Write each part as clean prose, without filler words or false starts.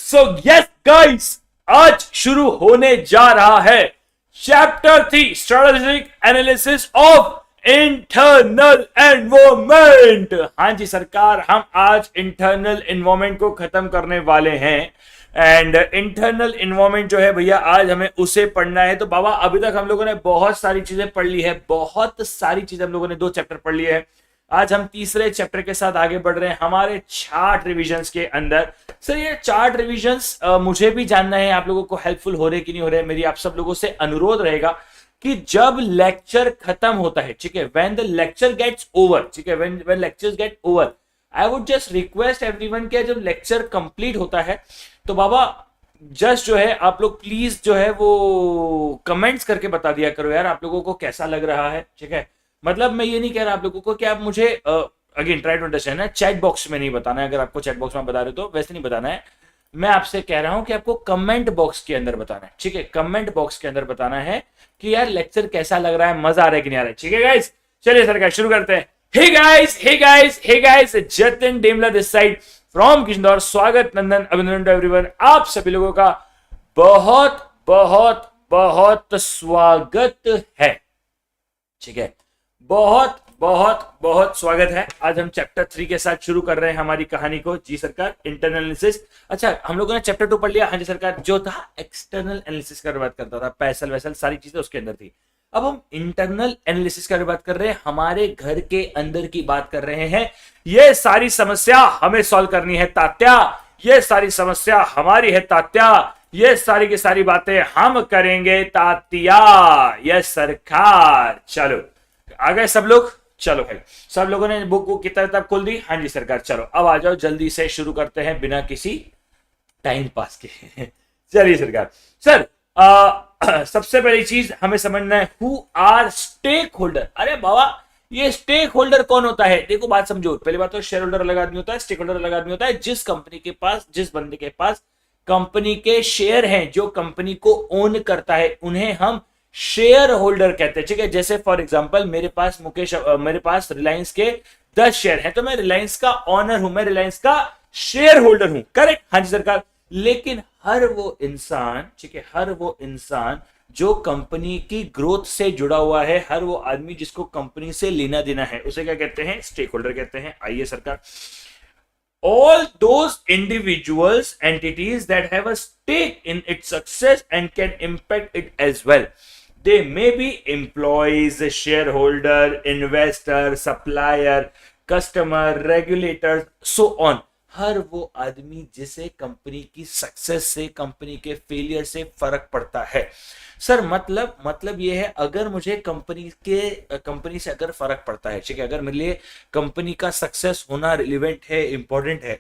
So yes guys, आज शुरू होने जा रहा है chapter 3 strategic analysis of internal environment. हाँ जी सरकार, हम आज इंटरनल एनवायरनमेंट को खत्म करने वाले हैं। एंड इंटरनल एनवायरनमेंट जो है भैया, आज हमें उसे पढ़ना है। तो बाबा, अभी तक हम लोगों ने बहुत सारी चीजें पढ़ ली है, बहुत सारी चीजें हम लोगों ने 2 चैप्टर पढ़ लिए है। आज हम तीसरे चैप्टर के साथ आगे बढ़ रहे हैं हमारे चार्ट रिविजन्स के अंदर। सर, ये चार्ट रिविजन्स मुझे भी जानना है आप लोगों को हेल्पफुल हो रहे कि नहीं हो रहे। मेरी आप सब लोगों से अनुरोध रहेगा कि जब लेक्चर खत्म होता है, ठीक है, when the lecture gets over, ठीक है, when lectures get over, I would just request everyone कि जब लेक्चर कंप्लीट होता है तो बाबा जस्ट जो है आप लोग प्लीज जो है वो कमेंट्स करके बता दिया करो यार, आप लोगों को कैसा लग रहा है। ठीक है, मतलब मैं ये नहीं कह रहा आप लोगों को कि आप मुझे अगेन ट्राई टू अंडरस्टैंड है, चैट बॉक्स में नहीं बताना है। अगर आपको चैट बॉक्स में बता रहे तो वैसे नहीं बताना है। मैं आपसे कह रहा हूं कि आपको कमेंट बॉक्स के अंदर बताना है। ठीक है, कमेंट बॉक्स के अंदर बताना है कि यार लेक्चर कैसा लग रहा है, मजा आ रहा है कि नहीं आ रहा है। ठीक है गाइस, चलिए सर शुरू करते हैं। Hey guys, hey guys, hey guys, Jatin Demla this side from Kishnaur. स्वागत, नंदन, अभिनंदन टू एवरीवन। आप सभी लोगों का बहुत बहुत बहुत स्वागत है। ठीक है, बहुत बहुत बहुत स्वागत है। आज हम चैप्टर 3 के साथ शुरू कर रहे हैं हमारी कहानी को। जी सरकार, इंटरनल एनालिसिस। अच्छा, हम लोगों ने चैप्टर 2 पढ़ लिया। हाँ जी सरकार, जो था एक्सटर्नल एनालिसिस का बात करता था, पैसल वैसल सारी चीजें उसके अंदर थी। अब हम इंटरनल एनालिसिस का बात कर रहे हैं, हमारे घर के अंदर की बात कर रहे हैं। ये सारी समस्या हमें सॉल्व करनी है तात्या, ये सारी समस्या हमारी है तात्या, ये सारी की सारी बातें हम करेंगे तात्या। ये सरकार, चलो आ गए सब लोग। चलो भाई, सब लोगों ने बुक की तरफ खोल दी। हाँ जी सरकार, चलो अब आ जाओ, जल्दी से शुरू करते हैं बिना किसी टाइम पास के। चलिए सरकार। सर, सबसे पहली चीज हमें समझना है, हु आर स्टेक होल्डर। अरे बाबा, ये स्टेक होल्डर कौन होता है? देखो बात समझो। पहली बात तो शेयर होल्डर अलग आदमी होता है, स्टेक होल्डर अलग आदमी होता है। जिस कंपनी के पास, जिस बंदे के पास कंपनी के शेयर हैं, जो कंपनी को ओन करता है, उन्हें हम शेयर होल्डर कहते हैं। ठीक है, जैसे फॉर एग्जांपल मेरे पास रिलायंस के 10 शेयर हैं, तो मैं रिलायंस का ऑनर हूं, मैं रिलायंस का शेयर होल्डर हूं। करेक्ट? हाँ जी सरकार। लेकिन हर वो इंसान, ठीक है, हर वो इंसान जो कंपनी की ग्रोथ से जुड़ा हुआ है, हर वो आदमी जिसको कंपनी से लेना देना है, उसे क्या कहते हैं? स्टेक होल्डर कहते हैं। आइए सरकार, all those individuals, entities that have a stake in its success and can impact it as well. They may be employees, shareholder, investor, supplier, customer, regulators, so on. हर वो आदमी जिसे कंपनी की success से, company के failure से फर्क पड़ता है। सर मतलब ये है, अगर मुझे कंपनी से अगर फर्क पड़ता है, ठीक है, अगर मेरे लिए कंपनी का सक्सेस होना रिलेवेंट है, इंपॉर्टेंट है,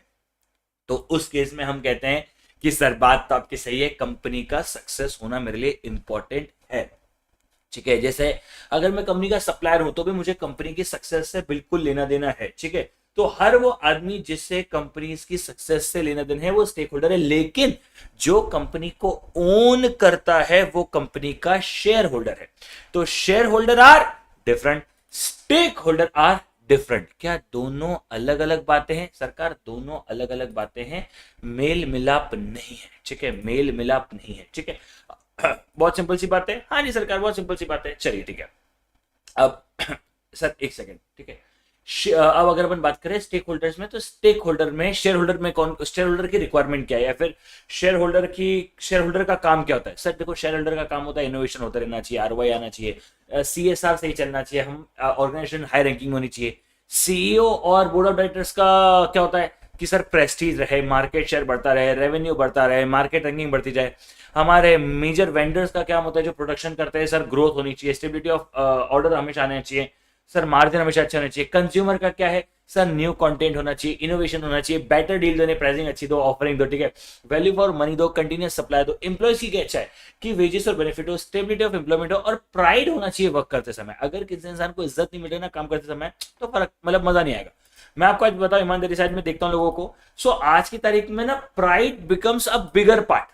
तो उस केस में हम कहते हैं कि सर बात तो आपकी सही है, कंपनी का सक्सेस होना मेरे लिए इंपॉर्टेंट है। ठीक है, जैसे अगर मैं कंपनी का सप्लायर हूं तो भी मुझे कंपनी की सक्सेस से बिल्कुल लेना देना है। ठीक है, तो हर वो आदमी जिससे कंपनी की सक्सेस से लेना देना है वो स्टेक होल्डर है। लेकिन जो कंपनी को ओन करता है वो कंपनी का शेयर होल्डर है। तो shareholder are different, stakeholder are different. क्या दोनों अलग अलग बातें हैं? सरकार, दोनों अलग अलग बातें हैं, मेल मिलाप नहीं है। ठीक है, मेल मिलाप नहीं है। ठीक है, बहुत सिंपल सी बात है। हाँ जी सरकार, बहुत सिंपल सी बात है। चलिए ठीक है, अब सर एक सेकेंड। ठीक है, अब अगर अपन बात करें स्टेक होल्डर्स में, तो स्टेक होल्डर में, शेयर होल्डर में कौन, शेयर होल्डर की रिक्वायरमेंट क्या है, या फिर शेयर होल्डर का काम क्या होता है? सर देखो, शेयर होल्डर का काम होता है इनोवेशन होता रहना चाहिए, आरओआई आना चाहिए, सीएसआर सही चलना चाहिए, हम ऑर्गेनाइजेशन हाई रैंकिंग होनी चाहिए। सीईओ और बोर्ड ऑफ डायरेक्टर्स का क्या होता है कि सर प्रेस्टीज रहे, मार्केट शेयर बढ़ता रहे, रेवेन्यू बढ़ता रहे, मार्केट रैंकिंग बढ़ती जाए। हमारे मेजर वेंडर्स का क्या होता है, जो प्रोडक्शन करते हैं, सर ग्रोथ होनी चाहिए, स्टेबिलिटी ऑफ ऑर्डर हमेशा आना चाहिए, सर मार्जिन हमेशा अच्छा होना चाहिए। कंज्यूमर का क्या है, सर न्यू कंटेंट होना चाहिए, इनोवेशन होना चाहिए, बेटर डील देने, प्राइसिंग अच्छी दो, ऑफरिंग दो। ठीक है, वैल्यू फॉर मनी दो, कंटिन्यूस सप्लाई दो। एम्प्लॉयज की क्या अच्छा है कि वेजेस और बेनिफिट हो, स्टेबिलिटी ऑफ एम्प्लॉयमेंट हो, और प्राइड होना चाहिए वर्क करते समय। अगर किसी इंसान को इज्जत नहीं मिले ना काम करते समय, तो फर्क मतलब मजा नहीं आएगा। मैं आपको आज बताऊं, ईमानदारी साइड में देखता हूं लोगों को, सो आज की तारीख में ना pride becomes a bigger part,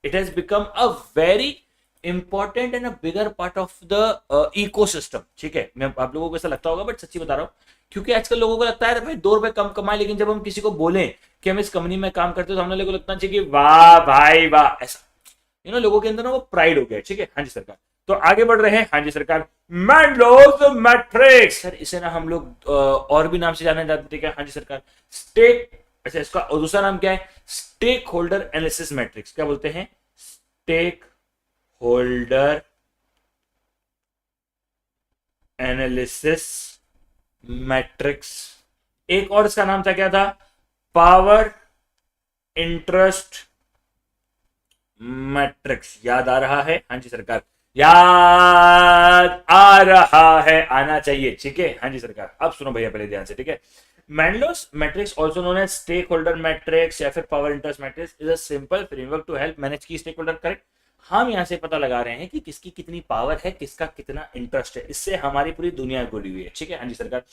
it has become a very important and a bigger part of the ecosystem. ठीक है, मैं आप लोगों को ऐसा लगता होगा, बट सच्ची बता रहा हूं क्योंकि आजकल लोगों को लगता है भाई 2 रुपए कम कमाए, लेकिन जब हम किसी को बोलें कि हम इस कंपनी में काम करते हैं तो हम लोगों को लगता चाहिए कि वाह भाई वाह, ऐसा लोगों के अंदर ना वो प्राइड हो गया। ठीक है, हाँ जी सरकार। तो आगे बढ़ रहे हैं, हाँ जी सरकार। मैंडलोस मैट्रिक्स, सर इसे ना हम लोग और भी नाम से जाने जाते हैं, हाँ जी सरकार। स्टेक, अच्छा इसका दूसरा नाम क्या है? Stakeholder analysis matrix. क्या बोलते हैं? Stakeholder analysis matrix. एक और इसका नाम था, क्या था? Power interest matrix. याद आ रहा है? हाँ जी सरकार, याद आ रहा है, आना चाहिए। ठीक है, हाँ जी सरकार। अब सुनो भैया पहले ध्यान से, ठीक है। Mendelow's matrix also known as stakeholder matrix या फिर power interest matrix is a simple framework to help manage key stakeholder. Correct, हम यहां से पता लगा रहे हैं कि किसकी कितनी पावर है, किसका कितना इंटरेस्ट है, इससे हमारी पूरी दुनिया जुड़ी हुई है। ठीक है, हाँ जी सरकार।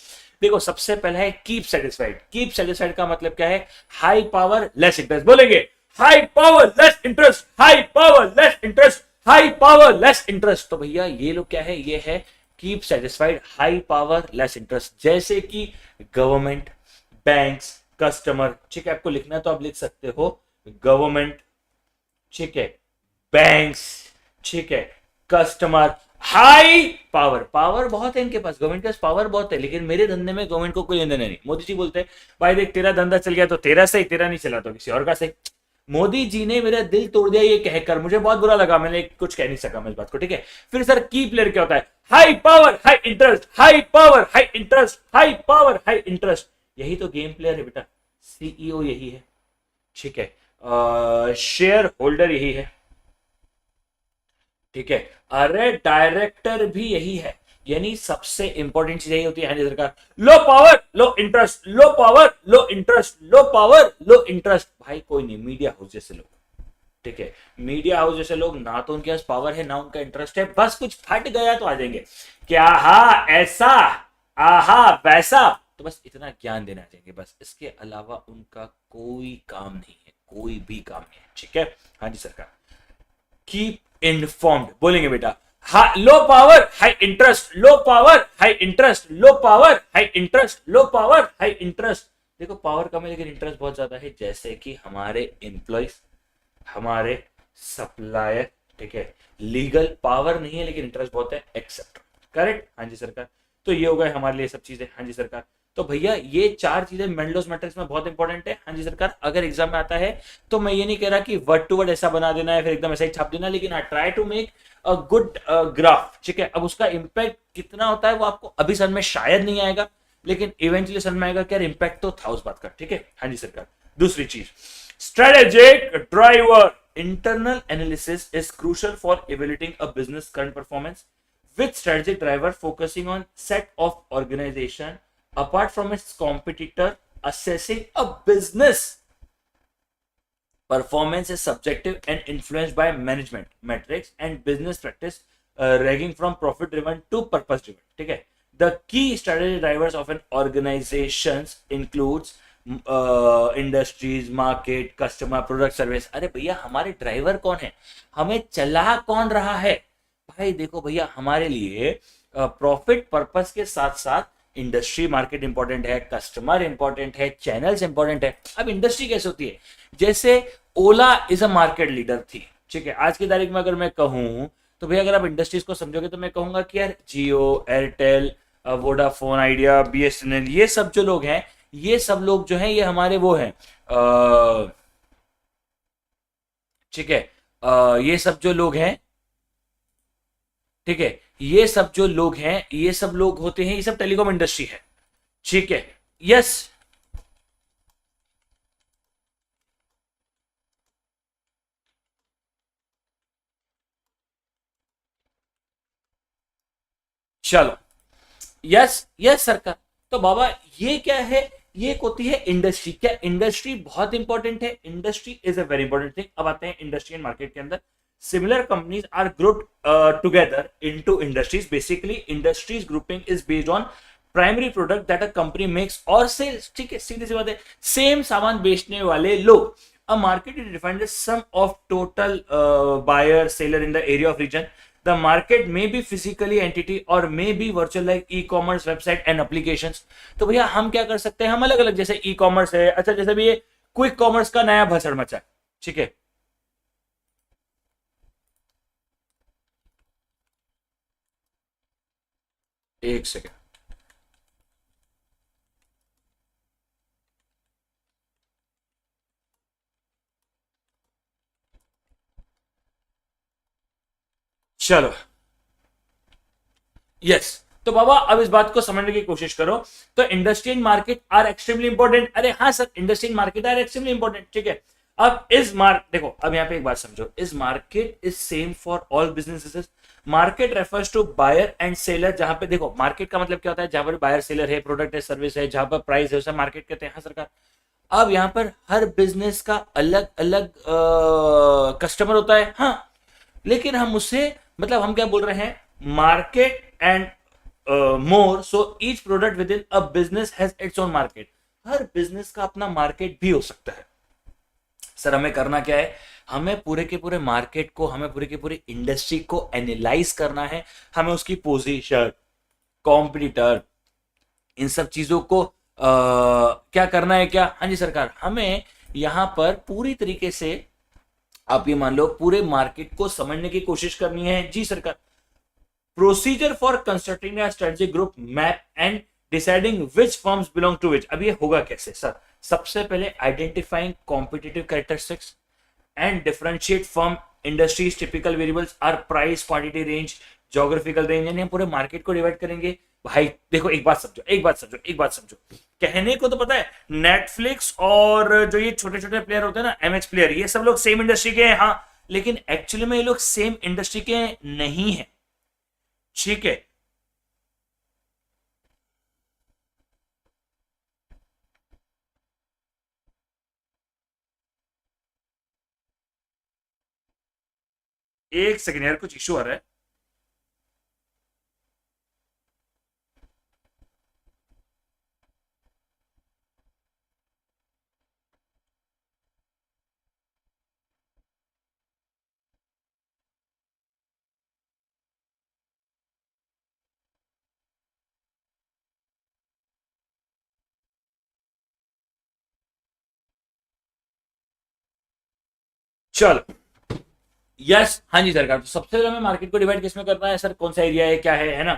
देखो सबसे पहला है कीप सेटिस्फाइड। कीप सेटिस्फाइड का मतलब क्या है? High power less interest. बोलेंगे high power less interest, high power less interest, high power less interest. तो भैया ये लोग क्या है? ये है keep satisfied, high power less interest. जैसे कि गवर्नमेंट, बैंक्स, कस्टमर। ठीक है, आपको लिखना है तो आप लिख सकते हो गवर्नमेंट, ठीक है, बैंक्स, ठीक है, कस्टमर, हाई पावर। पावर बहुत है इनके पास, गवर्नमेंट के पास पावर बहुत है, लेकिन मेरे धंधे में गवर्नमेंट को कोई लेना नहीं। मोदी जी बोलते हैं भाई देख तेरा धंधा चल गया तो तेरा सही, तेरा नहीं चला तो किसी और का सही। मोदी जी ने मेरा दिल तोड़ दिया ये कहकर, मुझे बहुत बुरा लगा, मैंने कुछ कह नहीं सका मैं इस बात को। ठीक है, फिर सर की प्लेयर क्या होता है? High power high interest, high power high interest, high power high interest. यही तो गेम प्लेयर है बेटा। सीईओ यही है, ठीक है, शेयर होल्डर यही है, ठीक है, अरे डायरेक्टर भी यही है। यानी सबसे इंपॉर्टेंट चीज यही होती है, हाँ जी सरकार। लो पावर लो इंटरेस्ट, लो पावर लो इंटरेस्ट, लो पावर लो इंटरेस्ट। भाई कोई नहीं, मीडिया हाउस जैसे लोग, ठीक है, मीडिया हाउस जैसे लोग, ना तो उनके पास पावर है ना उनका इंटरेस्ट है, बस कुछ फट गया तो आ जाएंगे क्या, हा ऐसा, आहा वैसा, तो बस इतना ज्ञान देना चाहिए बस। इसके अलावा उनका कोई काम नहीं है, कोई भी काम नहीं है। ठीक है, हाँ जी सरकार। कीप इन्फॉर्म्ड बोलेंगे बेटा। Low power high interest, low power high interest, low power high interest, low power high interest. देखो पावर कम है लेकिन इंटरेस्ट बहुत ज्यादा है, जैसे कि हमारे एम्प्लॉयज, हमारे सप्लायर, ठीक है, लीगल पावर नहीं है लेकिन इंटरेस्ट बहुत है, एक्सेप्ट। करेक्ट, हाँ जी सरकार। तो ये हो गए हमारे लिए सब चीजें, हाँ जी सरकार। तो भैया ये 4 चीजें मैंडलोस मैट्रिक्स में बहुत इंपॉर्टेंट है, हाँ जी सरकार। अगर एग्जाम में आता है तो मैं ये नहीं कह रहा कि वर्ड टू वर्ड ऐसा बना देना है फिर एकदम ऐसा ही छाप देना, लेकिन I try to make a good graph. ठीक है, अब उसका इंपैक्ट कितना होता है वो आपको अभी समझ में शायद नहीं आएगा, लेकिन इवेंचुअली समझ में आएगा कि यार इंपैक्ट तो था उस बात का। ठीक है, हाँ जी सरकार। दूसरी चीज, strategic driver. Internal analysis is crucial for evaluating a business current performance with strategic driver focusing on set of organization apart from its competitor. Assessing a business performance is subjective and influenced by management metrics and business practice, ranging from profit driven to purpose driven. ठीक है, the key strategic drivers of an organizations includes industries, market, customer, product, service. अरे भैया हमारे driver कौन है, हमें चला कौन रहा है? भाई देखो भैया हमारे लिए प्रॉफिट पर्पस के साथ साथ इंडस्ट्री मार्केट इंपॉर्टेंट है, कस्टमर इंपॉर्टेंट है, चैनल्स इंपॉर्टेंट है। अब इंडस्ट्री कैसे होती है? जैसे ओला इज अ मार्केट लीडर थी, ठीक है, आज की तारीख में अगर मैं कहूं तो भैया अगर आप इंडस्ट्रीज को समझोगे तो मैं कहूंगा कि यार जियो, एयरटेल, वोडाफोन आइडिया, बीएसएनएल, ये सब जो लोग हैं, ये सब लोग जो हैं ये हमारे वो हैं, ठीक है, ये सब जो लोग हैं, ठीक है, ये सब जो लोग हैं, ये सब लोग होते हैं, ये सब टेलीकॉम इंडस्ट्री है। ठीक है, यस, चलो, यस यस सरकार। तो बाबा ये क्या है? ये होती है इंडस्ट्री। क्या इंडस्ट्री बहुत इंपॉर्टेंट है? Industry is a very important thing. अब आते हैं इंडस्ट्री एंड मार्केट के अंदर। Similar companies are grouped together into industries. Basically, industries grouping is based on primary product that a company makes or sells. ठीक है, सीधी सी बात है, सेम सामान बेचने वाले लोग। A market is defined as sum of total buyer seller in the area of region the market में be physically entity और may be virtual like e commerce website and applications. तो भैया हम क्या कर सकते हैं, हम अलग अलग, जैसे ई कॉमर्स है, अच्छा जैसे भी ये क्विक कॉमर्स का नया भसड़ मचा है, ठीक है। एक सेकेंड, चलो यस। तो बाबा अब इस बात को समझने की कोशिश करो। तो industry and market are extremely important. अरे हाँ sir, industry and market are extremely important, ठीक है। अब इस देखो अब यहाँ पे एक बात समझो, इस market is same for all businesses. Market refers to buyer and seller. जहां पे देखो मार्केट का मतलब क्या होता है, जहां पर बायर सेलर है, प्रोडक्ट है, सर्विस है, जहां पर प्राइस है, उसे मार्केट कहते हैं। हाँ सरकार। अब यहाँ पर हर बिजनेस का अलग अलग कस्टमर होता है, हाँ, लेकिन हम उससे मतलब हम क्या बोल रहे हैं, market and more, so each product with in a business has its own market. Her business का अपना मार्केट भी हो सकता है। सर हमें करना क्या है, हमें पूरे के पूरे मार्केट को, हमें पूरे के पूरे इंडस्ट्री को एनालाइज करना है। हमें उसकी पोजीशन, कॉम्पिटिटर, इन सब चीजों को क्या करना है क्या। हाँ जी सरकार, हमें यहां पर पूरी तरीके से आप ये मान लो पूरे मार्केट को समझने की कोशिश करनी है। जी सरकार। Procedure for constructing a strategic group map and deciding which firms belong to which. अब ये होगा कैसे सर, सबसे पहले identifying competitive characteristics and differentiate firm industries. Typical variables are price, quantity, range, geographical range. यानी हम पूरे मार्केट को डिवाइड करेंगे। भाई देखो एक बात समझो, एक बात समझो, एक बात समझो। कहने को तो पता है नेटफ्लिक्स और जो ये छोटे छोटे प्लेयर होते हैं ना, एमएक्स प्लेयर, ये सब लोग सेम इंडस्ट्री के हैं, हाँ, लेकिन एक्चुअली में ये लोग सेम इंडस्ट्री के नहीं है, ठीक है। एक सेकेंड यार, कुछ इशू आ रहा है। चलो यस, हाँ जी सरकार। तो सबसे पहले हमें मार्केट को डिवाइड किसमें करना है सर, कौन सा एरिया है, क्या है ना।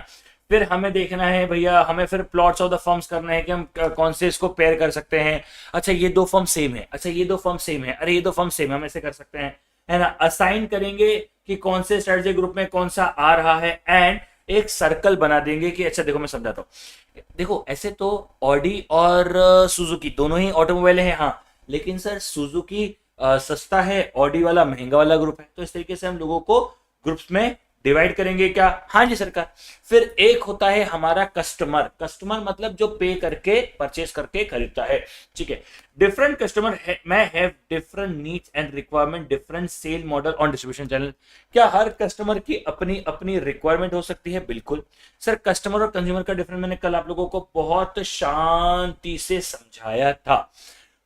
फिर हमें देखना है भैया, हमें फिर प्लॉट्स ऑफ द फर्म्स करना है कि हम कौन से इसको पेयर कर सकते हैं। अच्छा ये दो फर्म सेम है, अच्छा ये दो फर्म सेम है, अरे ये दो फर्म सेम है, हम ऐसे कर सकते हैं, है ना। असाइन करेंगे कि कौन से स्ट्रेटेजी ग्रुप में कौन सा आ रहा है, एंड एक सर्कल बना देंगे कि अच्छा देखो मैं समझाता हूँ। देखो ऐसे तो ऑडी और सुजुकी दोनों ही ऑटोमोबाइल हैं, हाँ, लेकिन सर सुजुकी सस्ता है, ऑडी वाला महंगा वाला ग्रुप है। तो इस तरीके से हम लोगों को ग्रुप्स में डिवाइड करेंगे क्या। हाँ जी सरकार। फिर एक होता है हमारा कस्टमर। कस्टमर मतलब जो पे करके, परचेस करके खरीदता है, ठीक है। Different customer may have different needs and requirement, different sale model on distribution channel. क्या हर कस्टमर की अपनी अपनी रिक्वायरमेंट हो सकती है, बिल्कुल सर। कस्टमर और कंज्यूमर का डिफरेंस मैंने कल आप लोगों को बहुत शांति से समझाया था,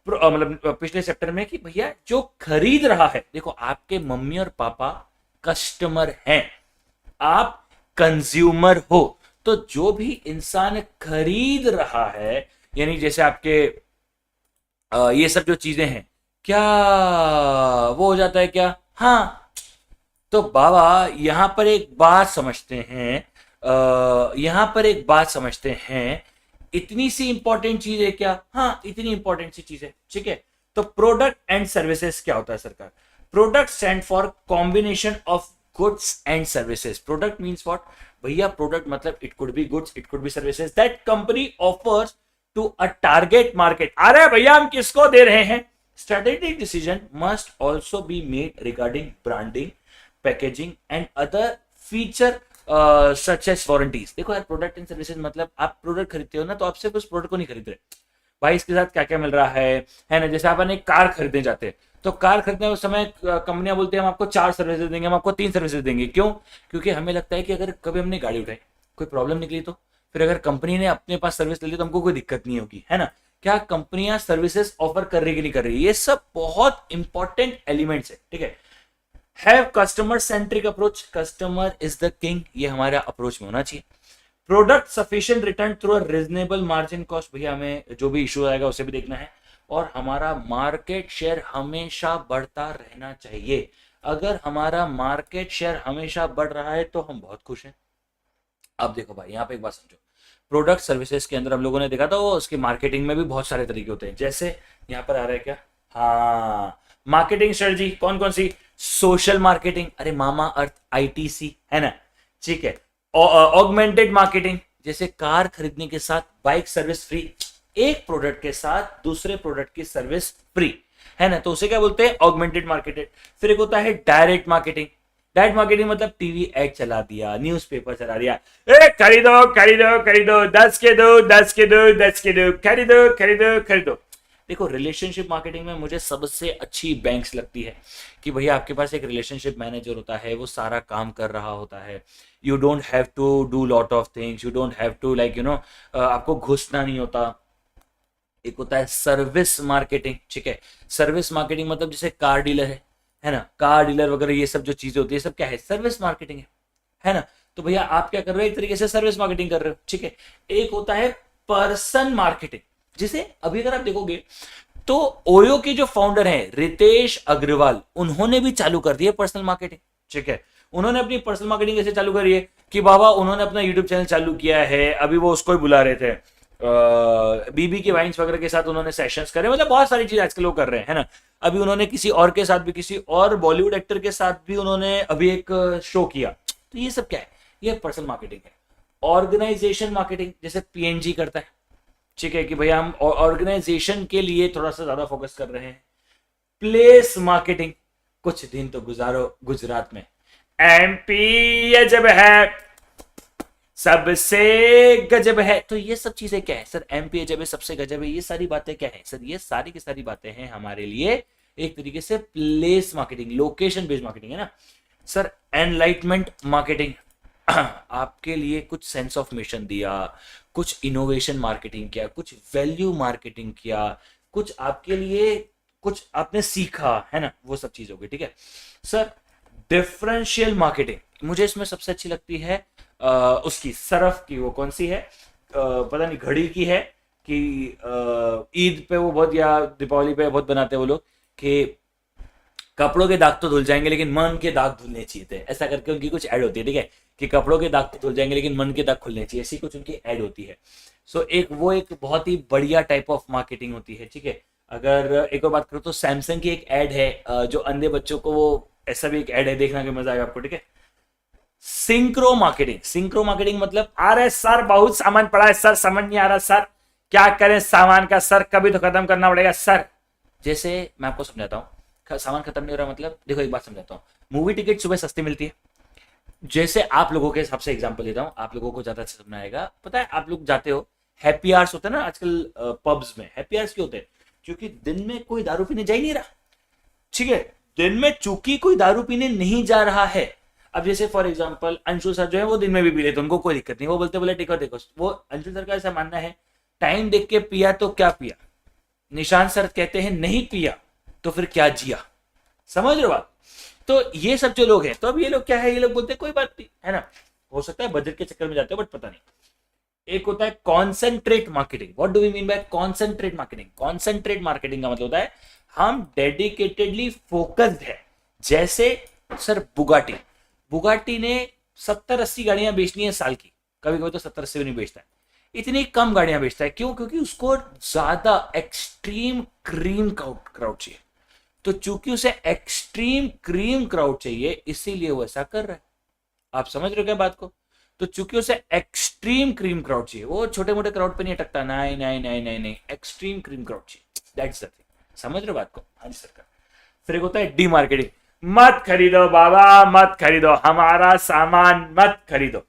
मतलब पिछले चैप्टर में, कि भैया जो खरीद रहा है, देखो आपके मम्मी और पापा कस्टमर हैं, आप कंज्यूमर हो। तो जो भी इंसान खरीद रहा है, यानी जैसे आपके ये सब जो चीजें हैं, क्या वो हो जाता है क्या, हाँ। तो बाबा यहां पर एक बात समझते हैं, यहां पर एक बात समझते हैं, इतनी सी इंपॉर्टेंट चीज है क्या, हाँ इतनी इंपॉर्टेंट सी चीज है, ठीक है। तो प्रोडक्ट एंड सर्विसेज क्या होता है सरकार। Product stand for combination of goods and services. Product means what भैया, प्रोडक्ट मतलब it could be goods, it could be services that company offers to a target market. अरे भैया हम किसको दे रहे हैं। Strategic decision must also be made regarding branding, packaging and other feature such as warranties. देखो यार, प्रोडक्ट एंड सर्विसेज मतलब आप प्रोडक्ट खरीदते हो ना, तो आप सिर्फ उस प्रोडक्ट को नहीं खरीद रहे, भाई इसके साथ क्या क्या मिल रहा है ना। जैसे अपन एक कार खरीदने जाते हैं, तो कार खरीदने उस समय कंपनियां बोलती है हम आपको 4 सर्विसेज देंगे, हम आपको 3 सर्विसेज देंगे। क्यों? क्योंकि हमें लगता है कि अगर कभी हमने गाड़ी उठाई, कोई प्रॉब्लम निकली, तो फिर अगर कंपनी ने अपने पास सर्विस ले ली तो हमको कोई दिक्कत नहीं होगी, है ना। क्या कंपनियां सर्विसेज ऑफर कर रही कि नहीं कर रही, ये सब बहुत इंपॉर्टेंट एलिमेंट्स है, ठीक है। Have customer centric approach, customer is the king, ये हमारा अप्रोच में होना चाहिए। Product sufficient return through a reasonable margin cost, भैया हमें जो भी इशू आएगा उसे भी देखना है। और हमारा मार्केट शेयर हमेशा बढ़ता रहना चाहिए। अगर हमारा मार्केट शेयर हमेशा बढ़ रहा है तो हम बहुत खुश हैं। अब देखो भाई, यहाँ पे एक बात समझो, प्रोडक्ट सर्विसेज के अंदर हम लोगों ने देखा था वो उसकी मार्केटिंग में भी बहुत सारे तरीके होते हैं। जैसे यहाँ पर आ रहा है क्या, हाँ, मार्केटिंग स्ट्रेटजी कौन कौन सी, सोशल मार्केटिंग, अरे मामा अर्थ आईटीसी है ना, ठीक है। ऑगमेंटेड मार्केटिंग, जैसे कार खरीदने के साथ बाइक सर्विस फ्री, एक प्रोडक्ट के साथ दूसरे प्रोडक्ट की सर्विस फ्री, है ना, तो उसे क्या बोलते हैं, ऑगमेंटेड मार्केटेड। फिर एक होता है डायरेक्ट मार्केटिंग, डायरेक्ट मार्केटिंग मतलब टीवी एड चला दिया, न्यूज़पेपर चला दिया, ए खरीदो खरीदो खरीदो, 10 के दो 10 के दो 10 के दो, खरीदो खरीदो खरीदो। देखो रिलेशनशिप मार्केटिंग में मुझे सबसे अच्छी बैंक्स लगती है कि भैया आपके पास एक रिलेशनशिप मैनेजर होता है, वो सारा काम कर रहा होता है। You don't have to do lot of things, you don't have to like आपको घुसना नहीं होता। एक होता है सर्विस मार्केटिंग, ठीक है, सर्विस मार्केटिंग मतलब जैसे कार डीलर है ना, कार डीलर वगैरह ये सब जो चीजें होती है सब क्या है, सर्विस मार्केटिंग है ना। तो भैया आप क्या कर रहे हो, एक तरीके से सर्विस मार्केटिंग कर रहे हो, ठीक है। एक होता है पर्सन मार्केटिंग, जिसे अभी अगर आप देखोगे तो ओयो के जो फाउंडर हैं रितेश अग्रवाल, उन्होंने भी चालू कर दिया पर्सनल मार्केटिंग, ठीक है। उन्होंने अपनी पर्सनल मार्केटिंग कैसे चालू करी है कि बाबा उन्होंने अपना यूट्यूब चैनल चालू किया है, अभी वो उसको ही बुला रहे थे, बीबी के वाइन्स वगैरह के साथ उन्होंने सेशंस करे, मतलब बहुत सारी चीज आजकल वो कर रहे हैं, है ना। अभी उन्होंने किसी और के साथ भी, किसी और बॉलीवुड एक्टर के साथ भी उन्होंने अभी एक शो किया। तो ये सब क्या है, ये पर्सनल मार्केटिंग है। ऑर्गेनाइजेशन मार्केटिंग, जैसे पीएनजी करता है, ठीक है, कि भैया हम ऑर्गेनाइजेशन के लिए थोड़ा सा ज्यादा फोकस कर रहे हैं। प्लेस मार्केटिंग, कुछ दिन तो गुजारो गुजरात में, एमपी जब है सबसे गजब है, तो ये सब चीजें क्या है सर, एमपी जब है सबसे गजब है, ये सारी बातें क्या है सर, ये सारी की सारी बातें हैं हमारे लिए एक तरीके से place marketing, location based marketing, है ना सर। एनलाइटमेंट मार्केटिंग, आपके लिए कुछ सेंस ऑफ मिशन दिया, कुछ इनोवेशन मार्केटिंग किया, कुछ वैल्यू मार्केटिंग किया, कुछ आपके लिए कुछ आपने सीखा, है ना, वो सब चीज होगी, ठीक है सर। डिफरेंशियल मार्केटिंग मुझे इसमें सबसे अच्छी लगती है उसकी सरफ की, वो कौन सी है, पता नहीं, घड़ी की है कि ईद पे वो बहुत या दीपावली पे बहुत बनाते हैं वो लोग कि कपड़ों के दाग तो धुल जाएंगे लेकिन मन के दाग धुलने चाहिए थे, ऐसा करके उनकी कुछ ऐड होती है, ठीक है, कि कपड़ों के दाग तो धुल जाएंगे लेकिन मन के दाग खुलने चाहिए, ऐसी कुछ उनकी ऐड होती है। सो एक वो एक बहुत ही बढ़िया टाइप ऑफ मार्केटिंग होती है, ठीक है। अगर एक और बात करो तो सैमसंग की एक ऐड है जो अंधे बच्चों को, वो ऐसा भी एक ऐड है, देखना कि मजा आएगा आपको, ठीक है। सिंक्रो मार्केटिंग, सिंक्रो मार्केटिंग मतलब, अरे सर बहुत सामान पड़ा है सर, समझ नहीं आ रहा सर, क्या करें सामान का सर, कभी तो खत्म करना पड़ेगा सर। जैसे मैं आपको समझाता हूँ, सामान खत्म नहीं हो रहा मतलब, देखो एक बात समझाता हूँ, मूवी टिकट सुबह सस्ती मिलती है, जैसे आप लोगों के हिसाब से एग्जांपल देता हूँ, आप लोगों को ज्यादा अच्छा समझ आएगा। पता है आप लोग जाते हो, हैप्पी आवर्स होते हैं ना आजकल पब्स में, हैप्पी आवर्स क्यों होते हैं, क्योंकि दिन में कोई दारू पीने जा ही नहीं रहा, ठीक है, दिन में चूंकि कोई दारू पीने नहीं जा रहा है। अब जैसे फॉर एग्जांपल अंशु सर जो है वो दिन में भी पी लेते, उनको कोई दिक्कत नहीं, वो बोलते बोले देखो देखो, वो अंशु सर का ऐसा मानना है, टाइम देख के पिया तो क्या पिया, निशांत सर कहते हैं नहीं पिया तो फिर क्या जिया, समझ रहे हो बात। तो ये सब जो लोग हैं, तो अब ये लोग क्या है, ये लोग बोलते हैं कोई बात नहीं, है ना, हो सकता है बजट के चक्कर में जाते हो बट पता नहीं। एक होता है concentrate marketing, what do we mean by concentrate marketing, concentrate marketing का मतलब होता है हम डेडिकेटेडली फोकस्ड है। जैसे सर बुगाटी, बुगाटी ने 70-80 गाड़ियां बेचनी है साल की, कभी कभी तो 70-80 भी नहीं बेचता है, इतनी कम गाड़ियां बेचता है, क्यों, क्योंकि उसको ज्यादा एक्सट्रीम क्रीम क्राउड चाहिए, तो चूंकि उसे एक्सट्रीम क्रीम क्राउड चाहिए इसीलिए वो ऐसा कर रहा है, आप समझ रहे हो क्या बात को। तो चूंकि उसे एक्सट्रीम क्रीम क्राउड चाहिए, वो छोटे मोटे क्राउड पे नहीं अटकता, नहीं नहीं नहीं नहीं नहीं, एक्सट्रीम क्रीम क्राउड चाहिए, दैट्स द थिंग, समझ रहे हो बात को। हाँ जी सरकार। फिर एक होता है डी मार्केटिंग, मत खरीदो बाबा मत खरीदो, हमारा सामान मत खरीदो।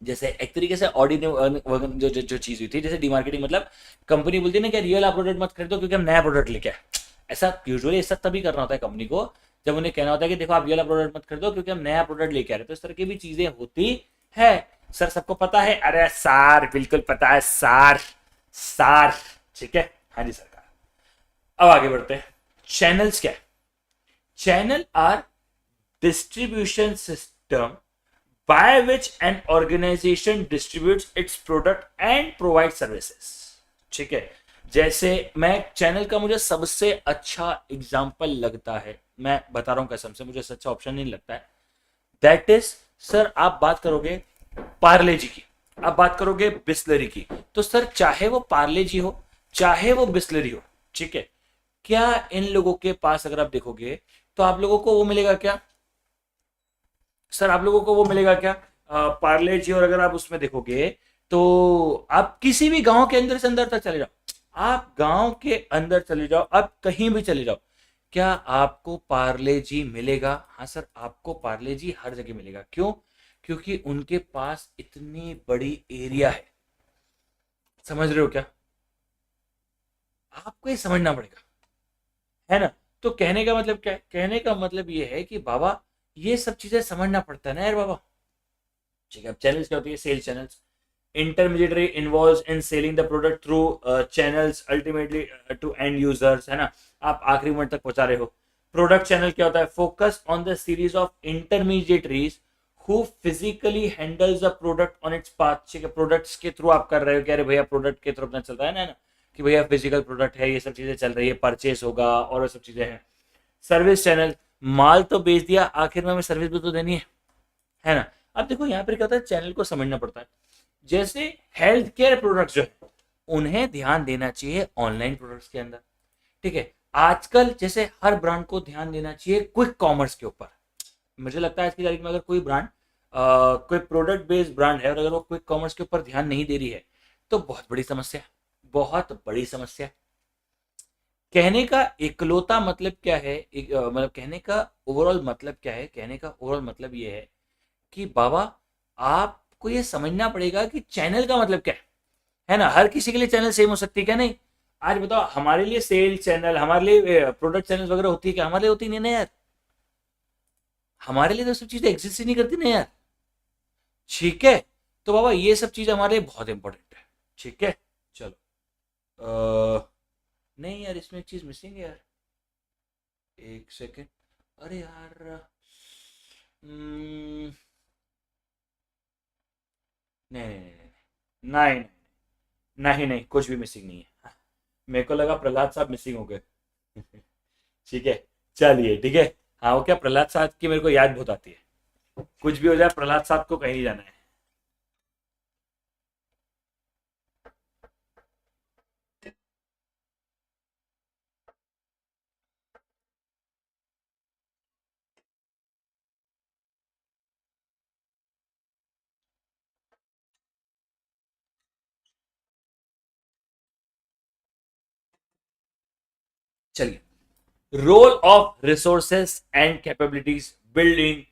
जैसे एक तरीके से ऑडी ने जो चीज हुई थी, जैसे डी मार्केटिंग मतलब कंपनी बोलती है ना कि रियल आप प्रोडक्ट मत खरीदो क्योंकि हम नया प्रोडक्ट लेके आए, ऐसा यूजुअली ऐसा तभी करना होता है कंपनी को जब उन्हें कहना होता है कि देखो आप ये वाला प्रोडक्ट मत खरीदो क्योंकि हम नया प्रोडक्ट लेके आ रहे हैं, तो इस तरह की भी चीजें होती है। सर सबको पता है, अरे सार बिल्कुल पता है सार सार, ठीक है, हाँ जी सरकार। अब आगे बढ़ते हैं, चैनल्स क्या है, channel are distribution system by which an organization distributes its product and provides services. ठीक है, जैसे मैं चैनल का मुझे सबसे अच्छा एग्जांपल लगता है, मैं बता रहा हूं कसम से, मुझे अच्छा ऑप्शन नहीं लगता है, दैट इज, सर आप बात करोगे पार्ले जी की, आप बात करोगे बिस्लरी की, तो सर चाहे वो पार्ले जी हो चाहे वो बिस्लरी हो, ठीक है, क्या इन लोगों के पास अगर आप देखोगे तो आप लोगों को वो मिलेगा क्या, सर आप लोगों को वो मिलेगा क्या, पार्ले जी, और अगर आप उसमें देखोगे तो आप किसी भी गांव के अंदर से अंदर तक चले जाओ, आप गांव के अंदर चले जाओ, आप कहीं भी चले जाओ, क्या आपको पार्ले जी मिलेगा, हाँ सर आपको पार्ले जी हर जगह मिलेगा, क्यों, क्योंकि उनके पास इतनी बड़ी एरिया है, समझ रहे हो क्या, आपको ये समझना पड़ेगा, है ना, तो कहने का मतलब क्या है, कहने का मतलब ये है कि बाबा ये सब चीजें समझना पड़ता है ना यार बाबा, ठीक है। अब चैनल्स क्या होती है, sales channels, intermediary involves in selling the product through channels ultimately to end users, है ना, आप आखिरी मिनट तक पहुंचा रहे हो। प्रोडक्ट चैनल क्या होता है, focus on the series of intermediaries who physically handles the product on its path, ठीक है, प्रोडक्ट्स के थ्रू आप कर रहे हो, कह रहे भैया प्रोडक्ट के थ्रू अपना चल रहा है ना, कि भैया फिजिकल प्रोडक्ट है, ये सब चीजें चल रही है, परचेस होगा और सब चीजें हैं। सर्विस चैनल, माल तो बेच दिया, आखिर में हमें सर्विस भी तो देनी है ना। अब देखो यहाँ पर क्या होता है, चैनल को समझना पड़ता है, जैसे हेल्थ केयर प्रोडक्ट्स जो है उन्हें ध्यान देना चाहिए ऑनलाइन प्रोडक्ट्स के अंदर, ठीक है, आजकल जैसे हर ब्रांड को ध्यान देना चाहिए क्विक कॉमर्स के ऊपर, मुझे लगता है आज की तारीख में अगर कोई ब्रांड कोई प्रोडक्ट बेस्ड ब्रांड है और अगर वो क्विक कॉमर्स के ऊपर ध्यान नहीं दे रही है तो बहुत बड़ी समस्या, बहुत बड़ी समस्या। कहने का इकलौता मतलब क्या है, मतलब कहने का ओवरऑल मतलब क्या है, कहने का ओवरऑल मतलब ये है कि बाबा आपको ये समझना पड़ेगा कि चैनल का मतलब क्या है ना, हर किसी के लिए चैनल सेम हो सकती है क्या, नहीं, आज बताओ हमारे लिए सेल चैनल, हमारे लिए प्रोडक्ट चैनल वगैरह होती है क्या, हमारे लिए होती नहीं ना यार, हमारे लिए तो सब चीजें एग्जिस्ट ही नहीं करती ना यार, ठीक है, तो बाबा ये सब चीज हमारे लिए बहुत इंपॉर्टेंट है, ठीक है। चलो नहीं यार इसमें एक चीज मिसिंग है यार, एक सेकेंड, अरे यार नहीं नहीं नहीं नहीं नहीं नहीं नहीं नहीं, कुछ भी मिसिंग नहीं है, मेरे को लगा प्रहलाद साहब मिसिंग हो गए। ठीक है, चलिए ठीक है, हाँ वो क्या, प्रहलाद साहब की मेरे को याद बहुत आती है, कुछ भी हो जाए प्रहलाद साहब को कहीं नहीं जाना है। चलिए, role of resources and capabilities building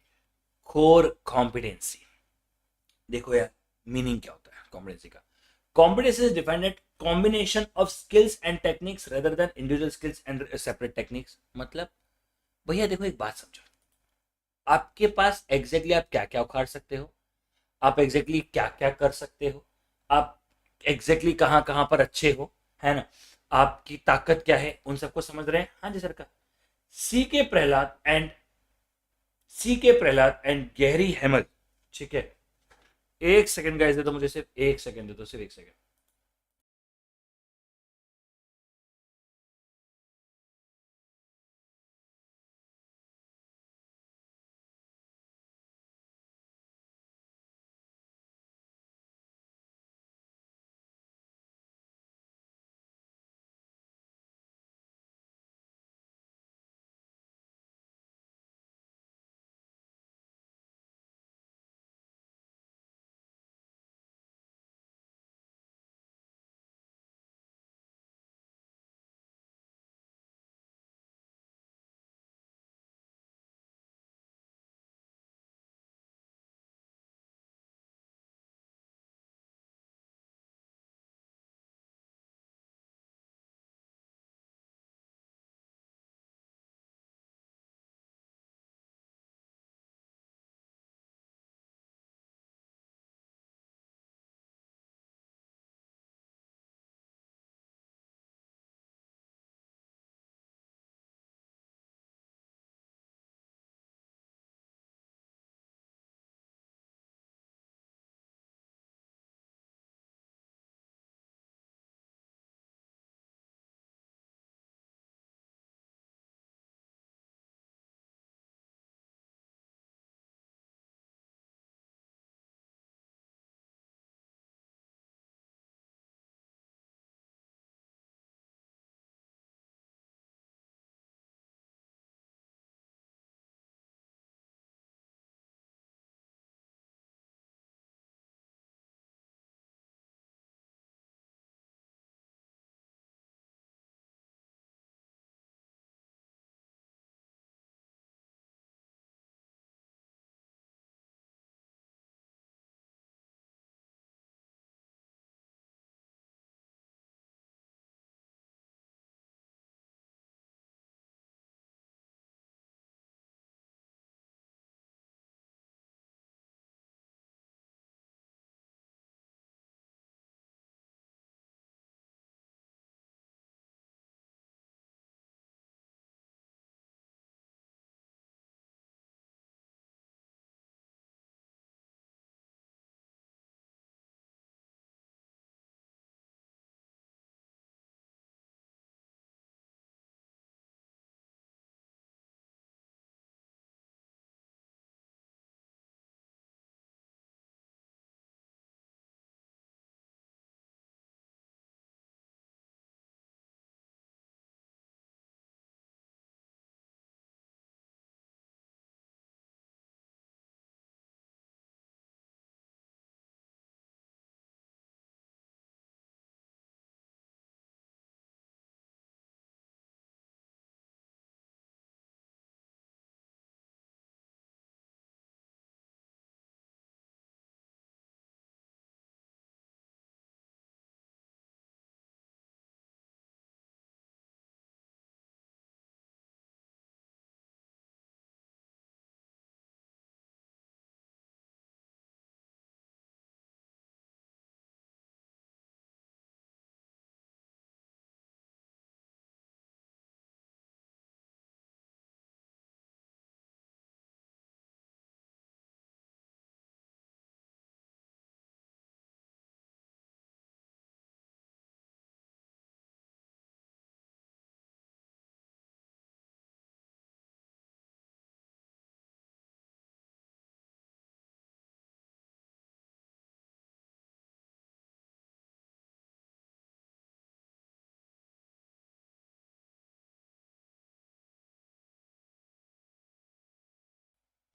core competency, देखो यार मीनिंग क्या होता है कॉम्पिटेंसी का, competency is defined at combination of skills and techniques rather than individual skills and separate techniques, मतलब भैया देखो एक बात समझो, आपके पास एग्जैक्टली आप क्या क्या उखाड़ सकते हो, आप एग्जैक्टली क्या क्या कर सकते हो, आप एग्जैक्टली कहाँ कहाँ पर अच्छे हो, है ना, आपकी ताकत क्या है, उन सबको समझ रहे हैं, हाँ जी सर का। सी के प्रहलाद एंड सी के प्रहलाद एंड गहरी हेमल, ठीक है, एक सेकंड गाइस दे दो मुझे, सिर्फ एक सेकंड दे दो, सिर्फ एक सेकंड।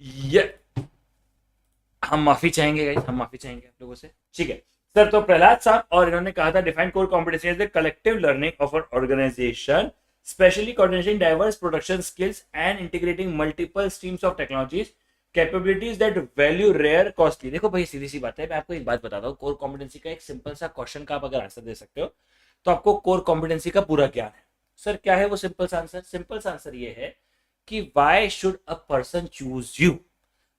ये हम माफी चाहेंगे गाइस, हम माफी चाहेंगे आप लोगों से, ठीक है सर। तो प्रहलाद साहब और इन्होंने कहा था define core competency as the collective learning of an organisation specially coordinating diverse production skills and integrating multiple streams of technologies capabilities that value rare costly. देखो भाई सीधी सी बात है, मैं आपको एक बात बताता हूँ, कोर कॉम्पिटेंसी का एक सिंपल सा क्वेश्चन का आप अगर आंसर दे सकते हो तो आपको कोर कॉम्पिटेंसी का पूरा ज्ञान है। सर क्या है वो सिंपल सा आंसर? सिंपल सा आंसर ये है कि why should a person choose you.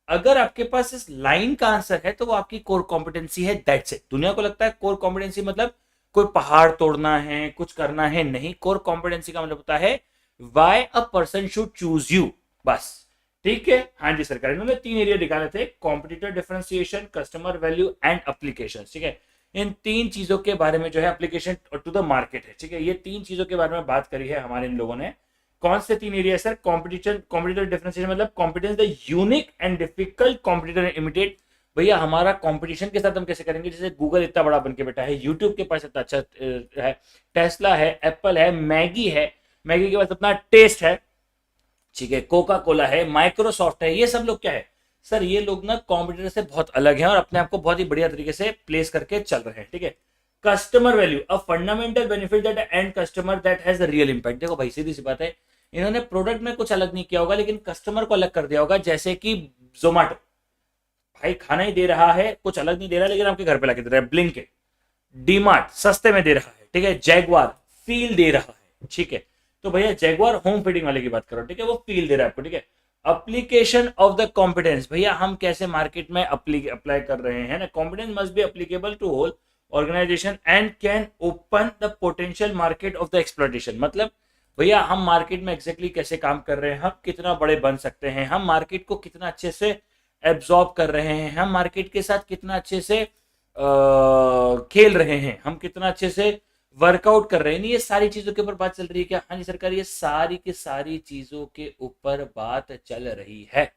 अगर आपके पास इस लाइन का आंसर है तो वो आपकी कोर कॉम्पिटेंसी है, दैट्स इट। दुनिया को लगता है कोर कॉम्पिटेंसी मतलब कोई पहाड़ तोड़ना है, कुछ करना है, नहीं। कोर कॉम्पिटेंसी का मतलब होता है why a person should choose you, बस। ठीक है, हाँ जी सरकार। इन्होंने 3 एरिया निकाले थे, competitor differentiation, customer value and application, ठीक है। इन 3 चीजों के बारे में जो है एप्लीकेशन टू द मार्केट है, ठीक है। ये 3 चीजों के बारे में बात करी है हमारे इन लोगों ने। कौन से 3 एरिया सर? कॉम्पिटिटर डिफरेंशिएशन मतलब competence the unique and difficult competitor imitate. भैया हमारा कंपटीशन के साथ हम कैसे करेंगे? जैसे गूगल इतना बड़ा बन के बैठा है, यूट्यूब के पास इतना अच्छा है, टेस्ला है, एप्पल है, मैगी है, मैगी के पास अपना टेस्ट है, ठीक है, कोका कोला है, माइक्रोसॉफ्ट है। ये सब लोग क्या है सर? ये लोग ना कॉम्पिटिटर से बहुत अलग हैं और अपने आप को बहुत ही बढ़िया तरीके से प्लेस करके चल रहे हैं, ठीक है। Customer value a fundamental benefit that and customer that has the real impact. देखो भाई सीधी सी बात है, इन्होंने प्रोडक्ट में कुछ अलग नहीं किया होगा लेकिन कस्टमर को अलग कर दिया होगा। जैसे कि जोमेटो भाई खाना ही दे रहा है, कुछ अलग नहीं दे रहा लेकिन आपके घर पे लाके दे रहा है। ब्लिंकिट, डीमार्ट सस्ते में दे रहा है, ठीक है। जैगवार फील दे रहा है, ठीक है। तो भैया जैगवार होम फीडिंग वाले की बात करो, ठीक है, वो फील दे रहा है आपको, ठीक है। अप्लीकेशन ऑफ द कॉम्पिटेंस, भैया हम कैसे मार्केट में अप्लाई कर रहे हैं ना। Competence must be applicable to whole organisation and can open the potential market of the exploitation. मतलब भैया हम मार्केट में एग्जैक्टली कैसे काम कर रहे हैं, हम कितना बड़े बन सकते हैं, हम मार्केट को कितना अच्छे से एब्जॉर्ब कर रहे हैं, हम मार्केट के साथ कितना अच्छे से खेल रहे हैं, हम कितना अच्छे से वर्कआउट कर रहे हैं। ये सारी चीजों के ऊपर बात चल रही है क्या? हाँ जी सरकार, ये सारी की सारी चीजों के ऊपर बात चल रही है।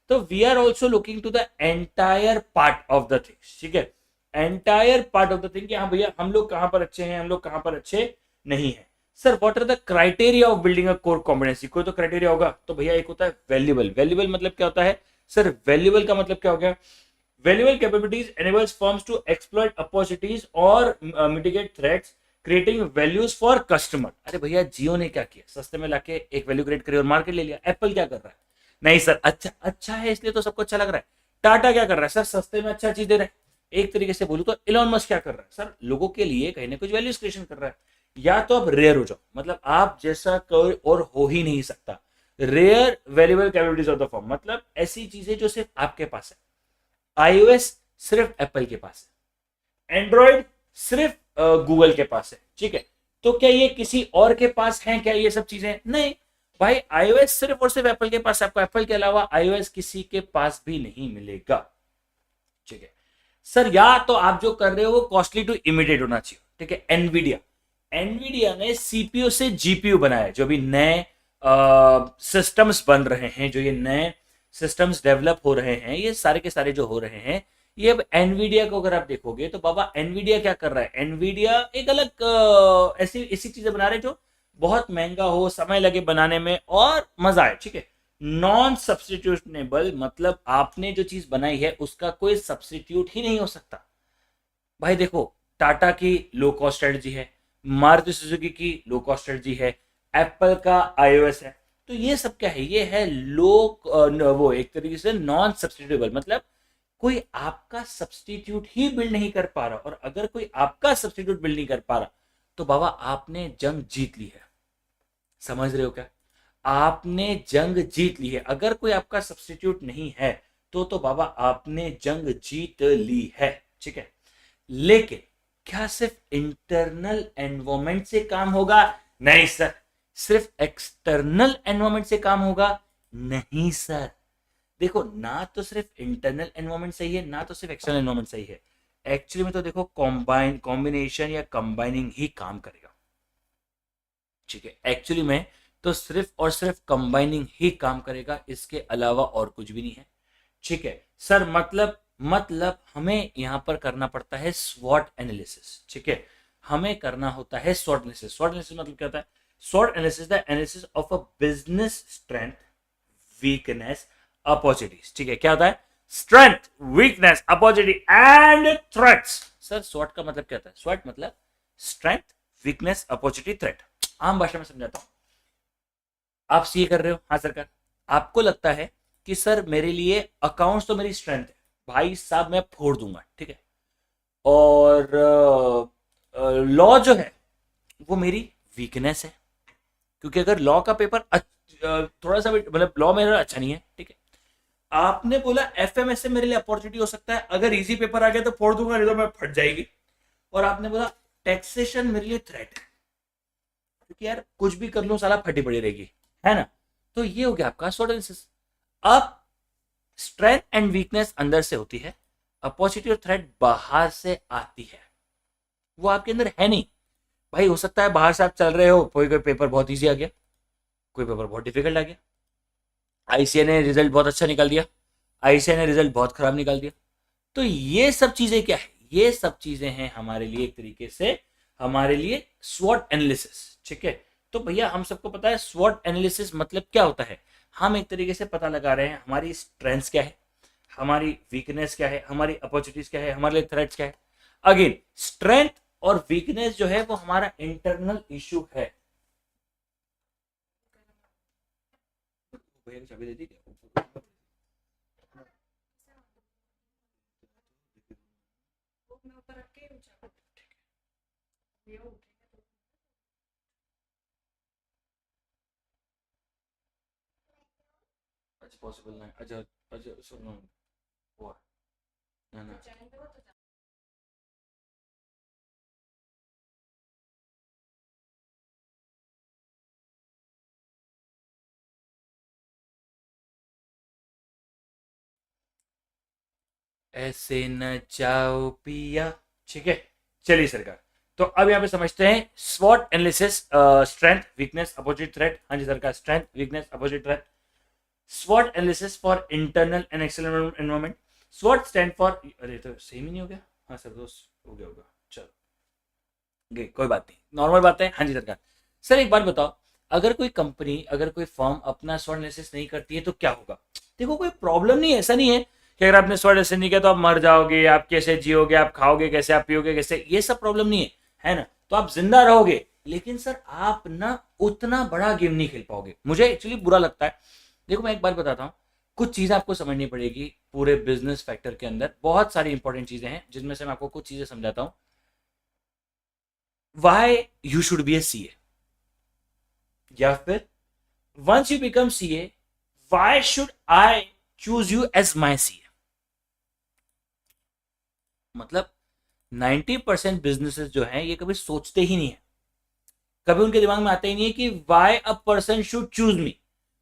तो we are also looking to the entire part of the things, ठीक है, entire part of the thing. हाँ भैया हम लोग कहां पर अच्छे हैं, हम लोग कहां पर अच्छे नहीं है। Sir what are the criteria of building a core competency? कोई तो क्राइटेरिया होगा। तो भैया एक होता है वैल्यूएबल। वैल्यूएबल मतलब क्या होता है सर? वैल्यूएबल का मतलब क्या हो गया? Valuable capabilities enables firms to exploit opportunities और mitigate threats creating values for customer। अरे भैया जियो ने क्या किया? सस्ते में लाके एक वैल्यू क्रिएट करी और मार्केट ले लिया। एप्पल क्या कर रहा है? नहीं सर, अच्छा है इसलिए तो सबको अच्छा लग रहा है। टाटा क्या कर रहा है सर? सस्ते में अच्छा चीज दे रहा है। एक तरीके से बोलूं तो इलॉन मस्क क्या कर रहा है सर? लोगों के लिए कहीं ना कुछ वैल्यू क्रिएशन कर रहा है। या तो आप रेयर हो जाओ, मतलब आप जैसा कोई और हो ही नहीं सकता। Rare valuable capabilities of the firm मतलब ऐसी चीजें जो सिर्फ आपके पास है। iOS सिर्फ एप्पल के पास है, एंड्रॉइड सिर्फ गूगल के पास है, ठीक है। तो क्या ये किसी और के पास है क्या ये सब चीजें? नहीं भाई, iOS सिर्फ और सिर्फ एप्पल के पास है। आपको एप्पल के अलावा iOS किसी के पास भी नहीं मिलेगा, ठीक है सर। या तो आप जो कर रहे हो वो कॉस्टली टू इमिडिएट होना चाहिए, ठीक है। एनवीडिया ने सीपीयू से जीपीयू बनाया। जो भी नए सिस्टम्स बन रहे हैं, जो ये नए सिस्टम्स डेवलप हो रहे हैं, ये सारे के सारे जो हो रहे हैं, ये अब एनवीडिया को अगर आप देखोगे तो बाबा एनवीडिया क्या कर रहा है? एनवीडिया एक अलग ऐसी चीजें बना रहे हैं जो बहुत महंगा हो, समय लगे बनाने में और मजा आए, ठीक है। नॉन सब्सटीट्यूशनेबल मतलब आपने जो चीज बनाई है उसका कोई सब्सटीट्यूट ही नहीं हो सकता। भाई देखो, टाटा की लो कॉस्ट स्ट्रेटजी है, मारुति सुजुकी की लो कॉस्ट स्ट्रेटजी है, एप्पल का iOS है। तो ये सब क्या है? ये है वो एक तरीके से नॉन सब्सटीट्यूटेबल, मतलब कोई आपका सब्सटीट्यूट ही बिल्ड नहीं कर पा रहा। और अगर कोई आपका सब्सटीट्यूट बिल्ड नहीं कर पा रहा तो बाबा आपने जंग जीत ली है। समझ रहे हो क्या? आपने जंग जीत ली है। अगर कोई आपका सब्सटीट्यूट नहीं है तो बाबा आपने जंग जीत ली है, ठीक है। लेकिन क्या सिर्फ इंटरनल एनवायरमेंट से काम होगा? नहीं सर। सिर्फ एक्सटर्नल एनवायरमेंट से काम होगा? नहीं सर। देखो, ना तो सिर्फ इंटरनल एनवायरमेंट सही है, ना तो सिर्फ एक्सटर्नल एनवायरमेंट सही है। एक्चुअली में तो देखो कॉम्बिनेशन या कंबाइनिंग ही काम करेगा, ठीक है। एक्चुअली में तो सिर्फ और सिर्फ कंबाइनिंग ही काम करेगा, इसके अलावा और कुछ भी नहीं है, ठीक है सर। मतलब हमें यहां पर करना पड़ता है स्वॉट एनालिसिस, ठीक है। हमें करना होता है स्वॉट एनालिसिस। स्वॉट एनालिसिस मतलब क्या होता है? स्वॉट analysis the analysis of a business strength, weakness, opportunities. ठीक है, क्या होता है? Strength, weakness, opportunity and threats. Sir स्वॉट का मतलब क्या होता है? स्वॉट मतलब स्ट्रेंथ, वीकनेस, अपॉर्चुनिटी, थ्रेट। आम भाषा में समझाता हूं। आप सीए कर रहे हो, हाँ सरकार, आपको लगता है कि सर मेरे लिए अकाउंट्स तो मेरी स्ट्रेंथ है, भाई साहब मैं फोड़ दूंगा, ठीक है, और लॉ जो है वो मेरी वीकनेस है, क्योंकि अगर लॉ का पेपर थोड़ा सा भी मतलब लॉ मेरा अच्छा नहीं है, ठीक है। आपने बोला एफएमएस से मेरे लिए अपॉर्चुनिटी हो सकता है, अगर इजी पेपर आ गया तो फोड़ दूंगा, नहीं तो मैं फट जाएगी। और आपने बोला टैक्सेशन मेरे लिए थ्रेट है, क्योंकि यार कुछ भी कर लूं साला फटी पड़ी रहेगी, है ना। तो ये हो गया आपका SWOT एनालिसिस। अब स्ट्रेंथ एंड वीकनेस अंदर से होती है, अपॉर्चुनिटी और थ्रेट बाहर से आती है, वो आपके अंदर है नहीं। भाई हो सकता है बाहर से आप चल रहे हो, कोई कोई पेपर बहुत इजी आ गया, कोई पेपर बहुत डिफिकल्ट आ गया, आईसीए ने रिजल्ट बहुत अच्छा निकाल दिया, आईसीए ने रिजल्ट बहुत खराब निकाल दिया। तो ये सब चीजें क्या है? ये सब चीजें हैं हमारे लिए एक तरीके से, हमारे लिए स्वॉट एनालिसिस। ठीक है, तो भैया हम सबको पता है स्वॉट एनालिसिस मतलब क्या होता है। हम एक तरीके से पता लगा रहे हैं हमारी स्ट्रेंथ्स क्या है, हमारी वीकनेस क्या है, हमारी अपॉर्चुनिटीज क्या है, हमारे लिए थ्रेट्स क्या है। अगेन स्ट्रेंथ और वीकनेस जो है वो हमारा इंटरनल इशू है। भैया की चाबी दे दी क्या? अच्छा पॉसिबल नहीं, अच्छा अच्छा सुनो, हुआ ना ना ऐसे न जाओ पिया। ठीक है, चलिए सरकार, तो अब यहाँ पे समझते हैं स्वॉट analysis, strength, weakness, opposite threat. हाँ जी सरकार, strength, weakness, opposite threat. स्वॉट analysis for internal and external environment. स्वॉट stand for, अरे तो सेम ही नहीं हो गया? हाँ सर दोस्त हो गया होगा, चलो कोई बात नहीं, नॉर्मल बात है। हाँ जी सरकार। सर एक बात बताओ, अगर कोई कंपनी, अगर कोई फर्म अपना स्वॉट एनालिसिस नहीं करती है तो क्या होगा? देखो कोई प्रॉब्लम नहीं है, ऐसा नहीं है कि अगर आपने स्वॉट एनालिसिस नहीं किया तो आप मर जाओगे, आप कैसे जियोगे, आप खाओगे कैसे, आप पियोगे कैसे, ये सब प्रॉब्लम नहीं है, है ना। तो आप जिंदा रहोगे, लेकिन सर आप ना उतना बड़ा गेम नहीं खेल पाओगे। मुझे एक्चुअली बुरा लगता है। देखो मैं एक बात बताता हूँ, कुछ चीजें आपको समझनी पड़ेगी पूरे बिजनेस फैक्टर के अंदर, बहुत सारी इंपॉर्टेंट चीजें हैं जिनमें से मैं आपको कुछ चीजें समझाता हूँ। Why you should be a CA, या फिर once you become CA why should I choose you as my CA. मतलब 90% बिजनेसेस जो हैं ये कभी सोचते ही नहीं है, कभी उनके दिमाग में आता ही नहीं है कि why a person should choose me.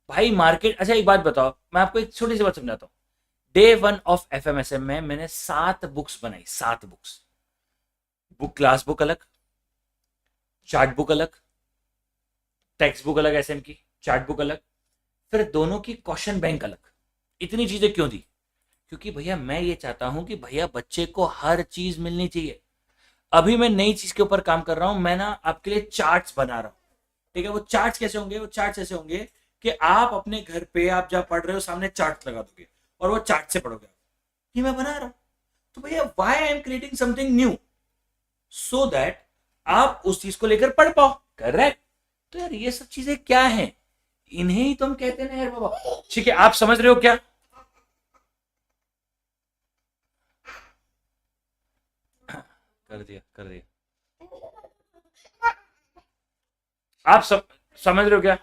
भाई मार्केट, अच्छा एक बात बताओ, मैं आपको एक छोटी सी बात समझाता हूँ। डे 1 ऑफ एफएमएसएम में मैंने 7 बुक्स बनाई, 7 बुक्स। बुक, क्लास बुक अलग, चार्ट बुक अलग, टेक्स्ट बुक अलग एसएम की, चार्ट बुक अलग, फिर दोनों की क्वेश्चन बैंक अलग। इतनी चीजें क्यों दी? क्योंकि भैया मैं ये चाहता हूं कि भैया बच्चे को हर चीज मिलनी चाहिए। अभी मैं नई चीज के ऊपर काम कर रहा हूं, मैं ना आपके लिए चार्ट्स बना रहा हूं, ठीक है। वो चार्ट्स कैसे होंगे? वो चार्ट्स ऐसे होंगे कि आप अपने घर पे आप जहां पढ़ रहे हो सामने चार्ट लगा दोगे और वो चार्ट से पढ़ोगे। ये मैं बना रहा हूं, तो भैया why I am creating something new, so that आप उस चीज को लेकर पढ़ पाओ, करेक्ट। तो यार ये सब चीजें क्या है, इन्हें ही तो हम कहते हैं ना यार बाबा। ठीक है, आप समझ रहे हो क्या? कर दिया कर दिया। आप समझ रहे हो क्या?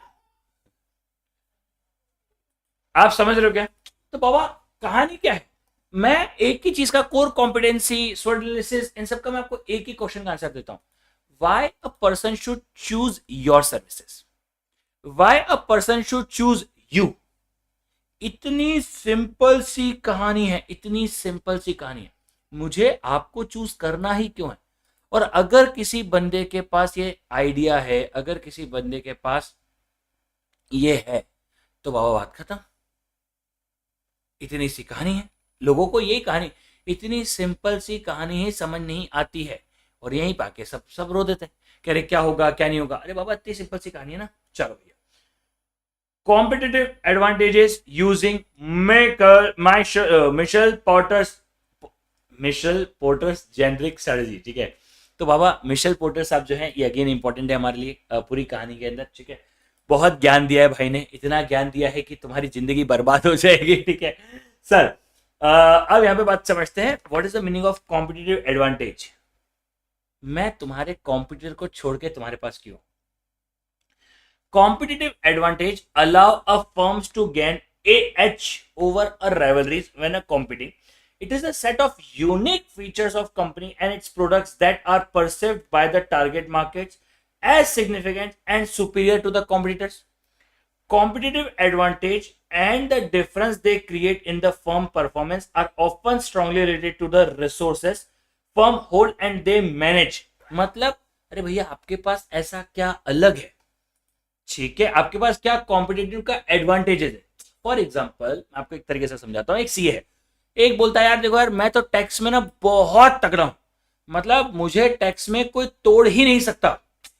आप समझ रहे हो क्या? तो बाबा कहानी क्या है? मैं एक ही चीज का कोर कॉम्पिटेंसी, स्वॉट एनालिसिस, इन सब का मैं आपको एक ही क्वेश्चन का आंसर देता हूं। Why a person should choose your services, why a person should choose you. इतनी सिंपल सी कहानी है, इतनी सिंपल सी कहानी है। मुझे आपको चूज करना ही क्यों है? और अगर किसी बंदे के पास ये आइडिया है, अगर किसी बंदे के पास ये है, तो बाबा बात खत्म। इतनी सी कहानी है, लोगों को यही कहानी, इतनी सिंपल सी कहानी ही समझ नहीं आती है, और यहीं पाके सब सब रो देते हैं, कह रहे क्या होगा क्या नहीं होगा। अरे बाबा इतनी सिंपल सी कहानी है ना। चलो भैया, competitive advantages using Michael Porter's generic strategy. ठीक है, तो बाबा मिशेल पोर्टर साहब जो है ये अगेन इंपॉर्टेंट है हमारे लिए पूरी कहानी के अंदर। ठीक है, बहुत ज्ञान दिया है भाई ने, इतना ज्ञान दिया है कि तुम्हारी जिंदगी बर्बाद हो जाएगी। ठीक है सर, अब यहाँ पे बात समझते हैं, what is the meaning of competitive advantage. मैं तुम्हारे कॉम्पिटिटर को छोड़ के तुम्हारे पास क्यों? Competitive advantage allow a firms to gain a edge over a rivalries when a competing. It is a set of unique features of company and its products that are perceived by the target markets as significant and superior to the competitors. Competitive advantage and the difference they create in the firm performance are often strongly related to the resources firm hold and they manage. मतलब अरे भैया आपके पास ऐसा क्या अलग है? ठीक है, आपके पास क्या कॉम्पिटिटिव का एडवांटेजेस है। फॉर एग्जांपल आपको एक तरीके से समझाता हूँ, एक सीए है, एक बोलता है यार देखो यार मैं तो टैक्स में ना बहुत तगड़ा हूं, मतलब मुझे टैक्स में कोई तोड़ ही नहीं सकता।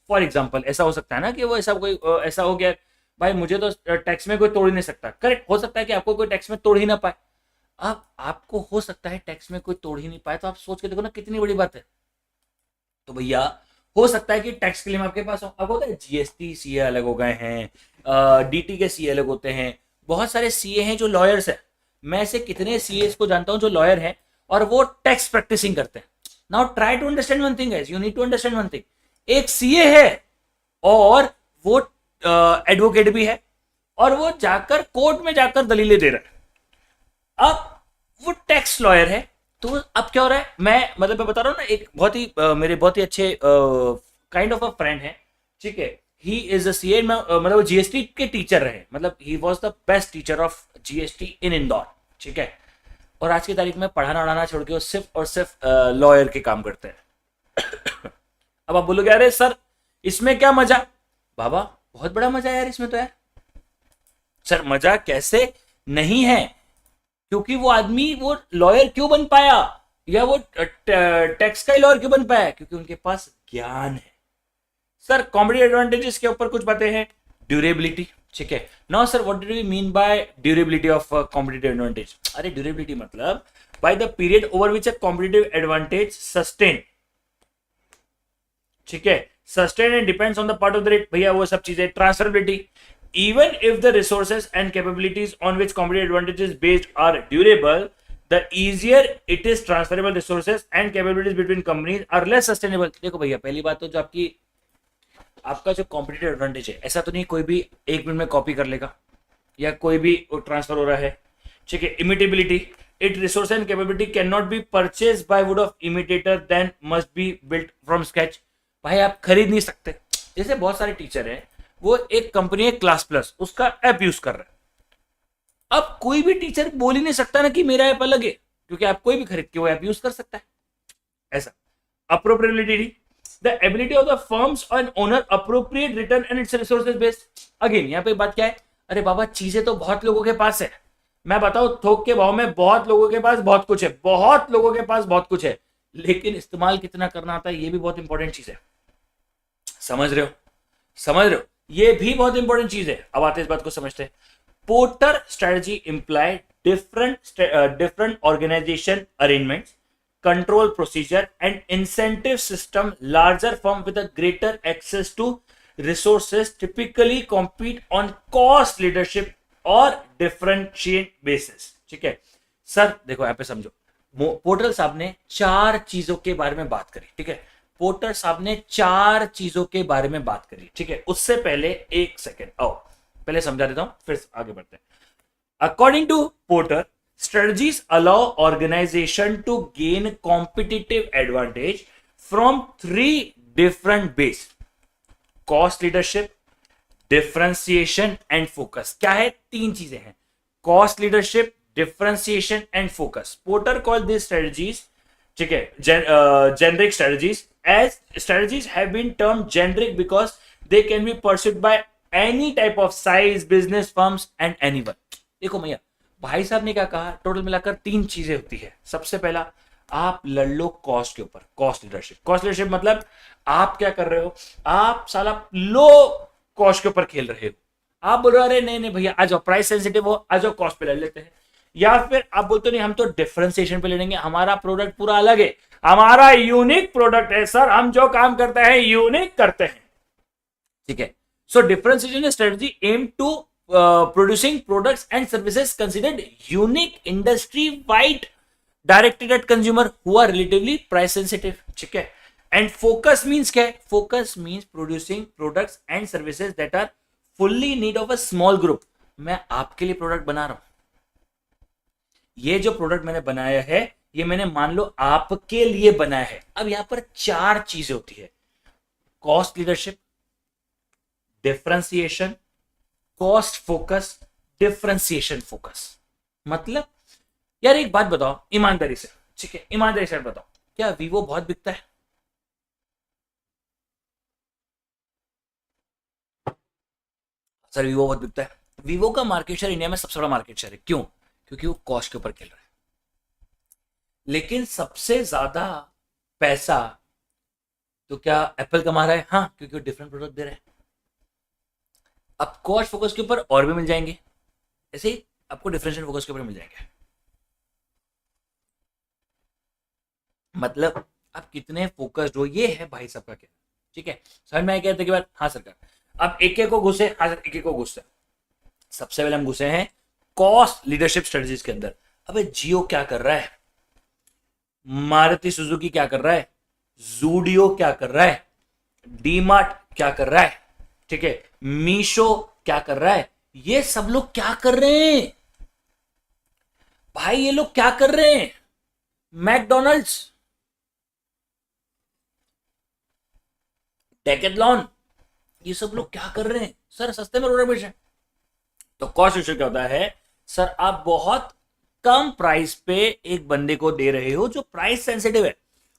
फॉर एग्जांपल ऐसा हो सकता है ना कि वो ऐसा कोई ऐसा हो गया भाई मुझे तो टैक्स में कोई तोड़ ही नहीं सकता। करेक्ट, हो सकता है कि आपको कोई टैक्स में तोड़ ही ना पाए। अब आपको हो सकता है टैक्स में कोई तोड़ ही नहीं पाए, तो आप सोच के देखो ना कितनी बड़ी बात है। तो भैया हो सकता है कि टैक्स क्लेम आपके पास हो, आपको पता है जीएसटी सीए अलग हो गए हैं, डीटी के सीए अलग होते हैं, बहुत सारे सीए हैं जो लॉयर्स हैं। मैं ऐसे कितने सीए को जानता हूं जो लॉयर हैं और वो टैक्स प्रैक्टिसिंग करते हैं। Now try to understand one thing guys, you need to understand one thing, एक सीए है और वो एडवोकेट भी है और वो जाकर कोर्ट में जाकर दलीलें दे रहा है। अब वो टैक्स लॉयर है, तो अब क्या हो रहा है, मैं बता रहा हूँ ना, एक बहुत ही मेरे बहुत ही अच्छे काइंड ऑफ अ फ्रेंड है। ठीक है, ही इज अ सीए, मतलब जीएसटी के टीचर रहे, मतलब he was the best teacher of GST in Indore. ठीक है, और आज की तारीख में पढ़ाना उड़ाना छोड़ के वो सिर्फ और सिर्फ लॉयर के काम करते हैं। अब आप बोलोगे अरे सर इसमें क्या मजा? बाबा बहुत बड़ा मजा है यार इसमें तो यार। सर मजा कैसे नहीं है? क्योंकि वो आदमी वो लॉयर क्यों बन पाया या वो टैक्स का लॉयर क्यों बन पाया? क्योंकि उनके पास ज्ञान है। सर कॉम्पिटिटिव एडवांटेजेस के ऊपर कुछ बातें हैं। ड्यूरेबिलिटी, ठीक है। Now sir what do we mean by durability of competitive advantage? अरे ड्यूरेबिलिटी मतलब by the period over which a competitive advantage sustain, ठीक है, sustain and depends on the part of the rate. भैया वो सब चीजें। Transferability, even if the resources and capabilities on which competitive advantage is based are durable, the easier it is transferable resources and capabilities between companies are less sustainable. देखो भैया पहली बात तो जो आपका जो कॉम्पिटिटिव एडवांटेज है, ऐसा तो नहीं कोई भी एक मिनट में कॉपी कर लेगा या कोई भी ट्रांसफर हो रहा है। ठीक है। Imitability, it resource and capability can not be purchase by would of imitator then must be built from sketch. भाई आप खरीद नहीं सकते। जैसे बहुत सारे टीचर हैं, वो एक कंपनी है क्लास प्लस, उसका ऐप यूज कर रहा है। अब कोई भी टीचर बोल ही नहीं सकता ना कि मेरा ऐप अलग है, क्योंकि आप कोई भी खरीद के वो ऐप यूज कर सकता है। ऐसा। Appropriability, the ability of the firms and owner appropriate return and its resources based. Again यहाँ पे बात क्या है, अरे बाबा चीजें तो बहुत लोगों के पास है, मैं बताऊं थोक के भाव में बहुत लोगों के पास बहुत कुछ है, बहुत लोगों के पास बहुत कुछ है, लेकिन इस्तेमाल कितना करना आता है ये भी बहुत इंपॉर्टेंट चीज है। समझ रहे हो? समझ रहे हो? ये भी बहुत इंपॉर्टेंट चीज है। अब आते हैं इस बात को समझते हैं। Porter strategy imply different organisation arrangements, control procedure and incentive system, larger firm with a greater access to resources typically compete on cost leadership और डिफरेंशिएट बेसिस। ठीक है सर, देखो यहाँ पे समझो, पोर्टर साहब ने 4 चीजों के बारे में बात करी। ठीक है, पोर्टर साहब ने 4 चीजों के बारे में बात करी। ठीक है, उससे पहले एक सेकेंड आओ पहले समझा देता हूं, फिर आगे बढ़ते हैं। According to Porter, strategies allow organisation to gain competitive advantage from 3 different base: cost leadership, differentiation and focus. क्या है? 3 चीजें हैं, cost leadership, differentiation and focus. Porter call this strategies, ठीक है, generic strategies, as strategies have been termed generic because they can be pursued by any type of size business firms and anyone. देखो भैया भाई साहब ने क्या कहा, total मिलाकर 3 चीजें होती है। सबसे पहला, आप लड़ लो कॉस्ट के ऊपर, कॉस्ट लीडरशिप। कॉस्ट लीडरशिप मतलब आप क्या कर रहे हो, आप साला लो कॉस्ट के ऊपर खेल रहे हो, आप बोल रहे हो अरे नहीं नहीं भैया आ जाओ प्राइस सेंसिटिव हो, आ जाओ कॉस्ट पे ले लेते हैं, या फिर आप बोलते नहीं हम तो डिफरेंशिएशन पे ले लेंगे, हमारा प्रोडक्ट पूरा अलग है, हमारा यूनिक प्रोडक्ट है सर, हम जो काम करते हैं यूनिक करते हैं, ठीक है। So differentiation strategy aim to producing products and services considered unique industry wide directed at consumer who are relatively price sensitive, ठीक है। एंड फोकस मींस क्या है, focus means producing products and services that are fully need of a small group. मैं आपके लिए product बना रहा हूं, ये जो प्रोडक्ट मैंने बनाया है ये मैंने मान लो आपके लिए बनाया है। अब यहां पर चार चीजें होती है, cost leadership, differentiation, cost focus, differentiation focus. मतलब यार एक बात बताओ ईमानदारी से, ठीक है, ईमानदारी से बताओ, क्या वीवो बहुत बिकता है? सर वीवो बहुत बिकता है। वीवो का मार्केट शेयर इंडिया में सबसे बड़ा मार्केट शेयर है, क्यों? क्योंकि वो कॉस्ट के ऊपर खेल रहा है। लेकिन सबसे ज्यादा पैसा तो क्या एप्पल कमा रहा है? हाँ, क्योंकि वो डिफरेंट प्रोडक्ट दे रहा है। अब कॉस्ट फोकस के ऊपर और भी मिल जाएंगे, ऐसे ही आपको डिफरेंशियल फोकस के ऊपर मिल जाएंगे। मतलब आप कितने फोकस्ड हो, ये है भाई सबका क्या, ठीक है। समझ में आया कहते की बात? हाँ सरकार। अब एक एक को घुसे, हाँ सर एक एक को घुसे। सबसे पहले हम घुसे हैं कॉस्ट लीडरशिप स्ट्रेटजीज के अंदर। अबे जियो क्या कर रहा है, मारुति सुजुकी क्या कर रहा है, जूडियो क्या कर रहा है, डीमार्ट क्या कर रहा है, ठीक है, मीशो क्या कर रहा है, ये सब लोग क्या कर रहे हैं भाई, ये लोग क्या कर रहे हैं, मैकडोनल्ड्स, डेकेथलॉन, ये सब लोग क्या कर रहे हैं सर, सस्ते में प्रोडक्ट बेच रहे हैं। तो कॉस्ट इश्यू क्या होता है सर, आप बहुत कम प्राइस पे एक बंदे को दे रहे हो जो प्राइस सेंसिटिव है,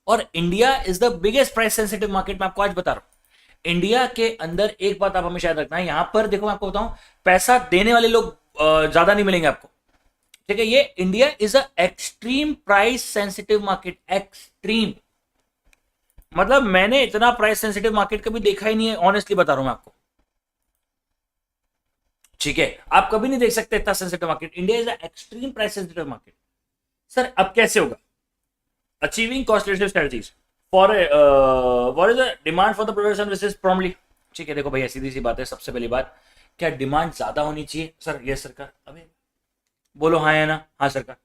और India is the biggest price sensitive market. मैं आपको आज बता रहा हूं, इंडिया के अंदर एक बात आप हमेशा याद रखना है, यहां पर देखो मैं आपको बताऊं, पैसा देने वाले लोग ज्यादा नहीं मिलेंगे आपको, ठीक है। ये India is a extreme price sensitive market, extreme. मतलब मैंने इतना प्राइस सेंसिटिव मार्केट कभी देखा ही नहीं है, ऑनेस्टली बता रहा हूं मैं आपको, ठीक है। आप कभी नहीं देख सकते इतना sensitive market, India is extreme price sensitive market. Sir अब कैसे होगा? Achieving cost leadership strategies for what is the demand for the products and services promptly, ठीक है। देखो भैया सीधी सी बात है, सबसे पहली बात, क्या डिमांड ज्यादा होनी चाहिए? सर यस सरकार। अबे बोलो हाँ या ना? हाँ सरकार।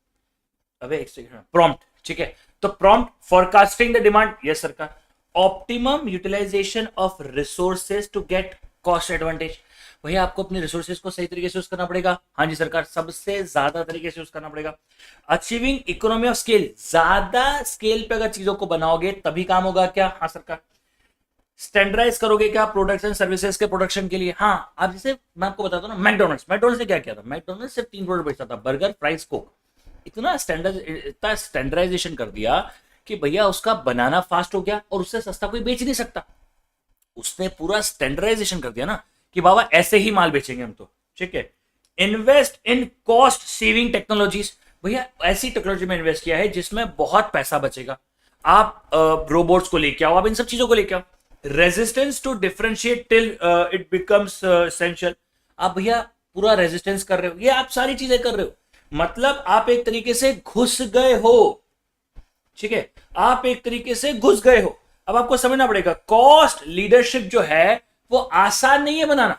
अबे एक सेकंड, प्रॉम्प्ट, ठीक है। तो prompt forecasting the demand, yes सरकार। Optimum utilisation of resources to get cost advantage, भैया आपको अपने रिसोर्सेज को सही तरीके से यूज करना पड़ेगा, हाँ जी सरकार, सबसे ज्यादा तरीके से यूज करना पड़ेगा। अचीविंग इकोनॉमी ऑफ स्केल, ज्यादा स्केल पे अगर चीजों को बनाओगे तभी काम होगा, क्या? हाँ सरकार। स्टैंडर्डाइज करोगे क्या प्रोडक्ट्स एंड सर्विसेज के प्रोडक्शन के लिए? हाँ। अब जैसे मैं आपको बताता हूँ ना, मैकडोनल्ड्स, मैकडोनल्ड्स ने क्या किया था, मैकडोनल्ड्स सिर्फ 3 प्रोडक्ट बेचता था, बर्गर, फ्राइज, कोक। इतना स्टैंडर्डाइजेशन कर दिया कि भैया उसका बनाना फास्ट हो गया और उससे सस्ता कोई बेच नहीं सकता। उसने पूरा स्टैंडर्डाइजेशन कर दिया ना कि बाबा ऐसे ही माल बेचेंगे हम तो, ठीक है। Invest in cost saving technologies, भैया ऐसी टेक्नोलॉजी में इन्वेस्ट किया है जिसमें बहुत पैसा बचेगा। आप रोबोट्स को लेके आओ, आप इन सब चीजों को लेके आओ। Resistance to differentiate till it becomes essential, आप भैया पूरा रेजिस्टेंस कर रहे हो, ये आप सारी चीजें कर रहे हो, मतलब आप एक तरीके से घुस गए हो, ठीक है, आप एक तरीके से घुस गए हो। अब आपको समझना पड़ेगा कॉस्ट लीडरशिप जो है वो आसान नहीं है बनाना।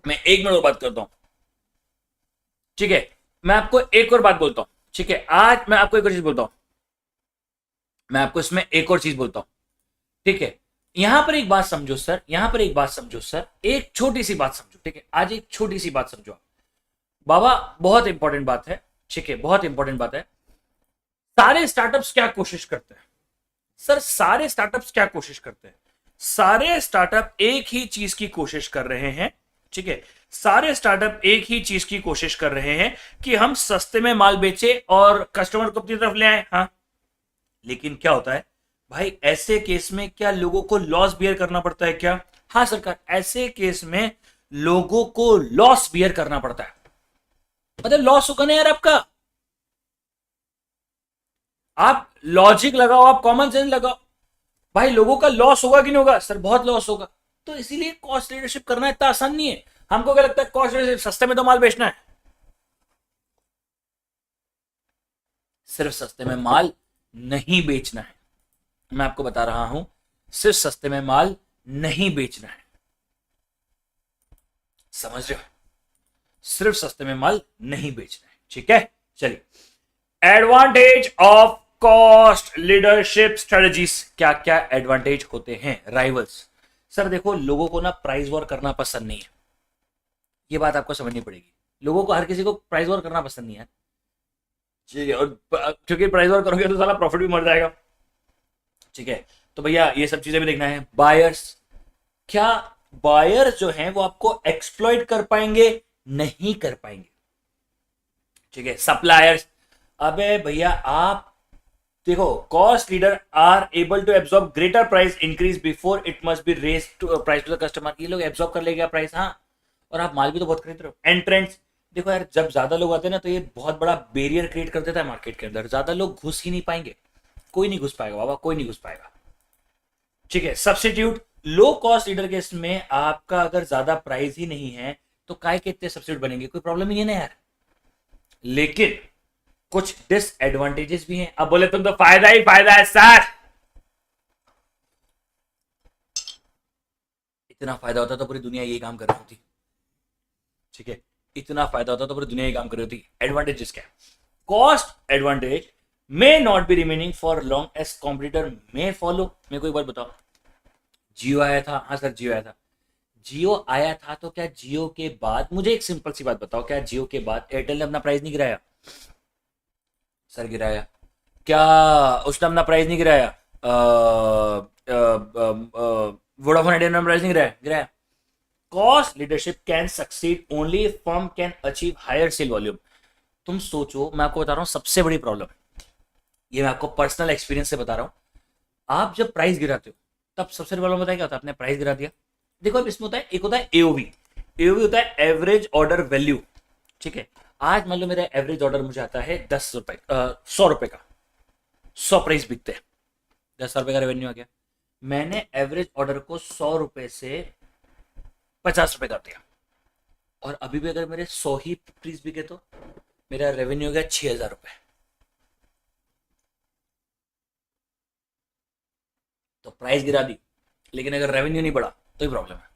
मैं 1 मिनट और बात करता हूं, ठीक है। मैं आपको एक और बात बोलता हूं, ठीक है। आज मैं आपको एक और चीज बोलता हूं, मैं आपको इसमें एक और चीज बोलता हूं, ठीक है। यहां पर एक बात समझो सर, यहां पर एक बात समझो सर, एक छोटी सी बात समझो, ठीक है। आज एक छोटी सी बात समझो बाबा, बहुत इंपॉर्टेंट बात है, ठीक है, बहुत इंपॉर्टेंट बात है। सारे स्टार्टअप्स क्या कोशिश करते हैं सर, सारे स्टार्टअप्स क्या कोशिश करते हैं? सारे स्टार्टअप एक ही चीज की कोशिश कर रहे हैं, ठीक है। सारे स्टार्टअप एक ही चीज की कोशिश कर रहे हैं कि हम सस्ते में माल बेचे और कस्टमर को अपनी तरफ ले आए, हाँ। लेकिन क्या होता है भाई, ऐसे केस में क्या लोगों को लॉस बियर करना पड़ता है क्या? हाँ सरकार, ऐसे केस में लोगों को लॉस बियर करना पड़ता है। मतलब लॉस होगा ना यार आपका, आप लॉजिक लगाओ, आप कॉमन सेंस लगाओ। भाई लोगों का लॉस होगा कि नहीं होगा सर? बहुत लॉस होगा। तो इसीलिए कॉस्ट लीडरशिप करना इतना आसान नहीं है। हमको क्या लगता है कॉस्ट लीडरशिप सस्ते में तो माल बेचना है, सिर्फ सस्ते में माल नहीं बेचना है। मैं आपको बता रहा हूं, सिर्फ सस्ते में माल नहीं बेचना है, समझ रहे हो? सिर्फ सस्ते में माल नहीं बेचना है, ठीक है। चलिए, advantage of cost leadership strategies, क्या क्या एडवांटेज होते हैं? राइवल्स, सर देखो लोगों को ना प्राइस वॉर करना पसंद नहीं है, ये बात आपको समझनी पड़ेगी। लोगों को, हर किसी को प्राइस वॉर करना पसंद नहीं है, ठीक है। और क्योंकि प्राइस वॉर करोगे तो साला प्रॉफिट भी मर जाएगा, ठीक है। तो भैया ये सब चीजें भी देखना है। बायर्स, क्या बायर्स जो हैं वो आपको एक्सप्लॉइट कर पाएंगे? नहीं कर पाएंगे, ठीक है। सप्लायर्स, अबे भैया आप देखो, cost leader are able to absorb greater price increase before it must be raise to price to the customer. ये लोग एब्सॉर्ब कर लेगा प्राइस, हाँ, और आप माल भी तो बहुत खरीद रहे हो। एंट्रेंट्स, देखो यार जब ज्यादा लोग आते हैं ना तो ये बहुत बड़ा बैरियर क्रिएट कर देता है मार्केट के अंदर, ज्यादा लोग घुस ही नहीं पाएंगे, कोई नहीं घुस पाएगा बाबा, कोई नहीं घुस पाएगा, ठीक है। सब्सिट्यूट, लो कॉस्ट लीडर के इसमें आपका अगर ज्यादा प्राइस ही नहीं है तो काय के इतने सब्सिट्यूट बनेंगे, कोई प्रॉब्लम ही नहीं है ना यार। लेकिन कुछ डिसएडवांटेजेस भी हैं। अब बोले तुम तो फायदा ही फायदा है सर, इतना फायदा होता तो पूरी दुनिया ये काम कर रही होती, ठीक है। इतना फायदा होता तो पूरी दुनिया ये काम कर रही होती। एडवांटेजेस क्या है? Cost advantage may not be remaining for long as competitor may follow. मेरे को एक बात बताओ, जियो आया था, हाँ सर जियो आया था, जियो आया था तो क्या जियो के बाद, मुझे एक सिंपल सी बात बताओ, क्या जियो के बाद एयरटेल ने अपना प्राइस नहीं गिराया? सर गिराया। क्या उसने अपना प्राइस नहीं गिराया? वोडाफोन आइडिया ने प्राइस नहीं गिराया? गिराया। Cost leadership can succeed only if firm can achieve higher sale volume. तुम सोचो, मैं आपको बता रहा हूं सबसे बड़ी प्रॉब्लम, ये मैं आपको पर्सनल एक्सपीरियंस से बता रहा हूं। आप जब प्राइस गिराते हो तब सबसे बड़ी प्रॉब्लम बताया क्या होता है? आपने प्राइस गिरा दिया। देखो अब इसमें होता है, एक होता है एओवी, एओवी होता है एवरेज ऑर्डर वैल्यू, ठीक है। आज मान लो मेरा एवरेज ऑर्डर मुझे आता है 10 रुपए, 100 रुपए का, 100 प्राइस बिकते हैं, 10 रुपए का रेवेन्यू आ गया। मैंने एवरेज ऑर्डर को 100 रुपए से 50 रुपए कर दिया, और अभी भी अगर मेरे 100 ही पीस बिके तो मेरा रेवेन्यू हो गया 6,000 रुपए। तो प्राइस गिरा दी, लेकिन अगर रेवेन्यू नहीं बढ़ा तो ही प्रॉब्लम है।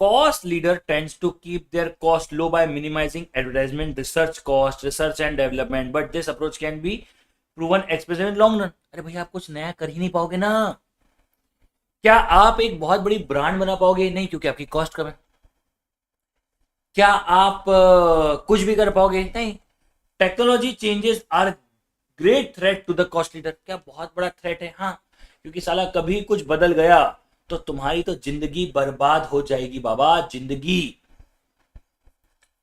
Cost leader tends to keep their cost low by minimizing advertisement, research and development, but this approach can be proven expensive in long run। अरे भैया आप कुछ नया कर ही नहीं पाओगे ना। क्या आप एक बहुत बड़ी ब्रांड बना पाओगे? नहीं, क्योंकि आपकी कॉस्ट कम है। क्या आप कुछ भी कर पाओगे? नहीं। Technology changes are great threat to the cost leader. क्या बहुत बड़ा थ्रेट है? हाँ, क्योंकि साला कभी कुछ बदल गया तो तुम्हारी तो जिंदगी बर्बाद हो जाएगी बाबा, जिंदगी,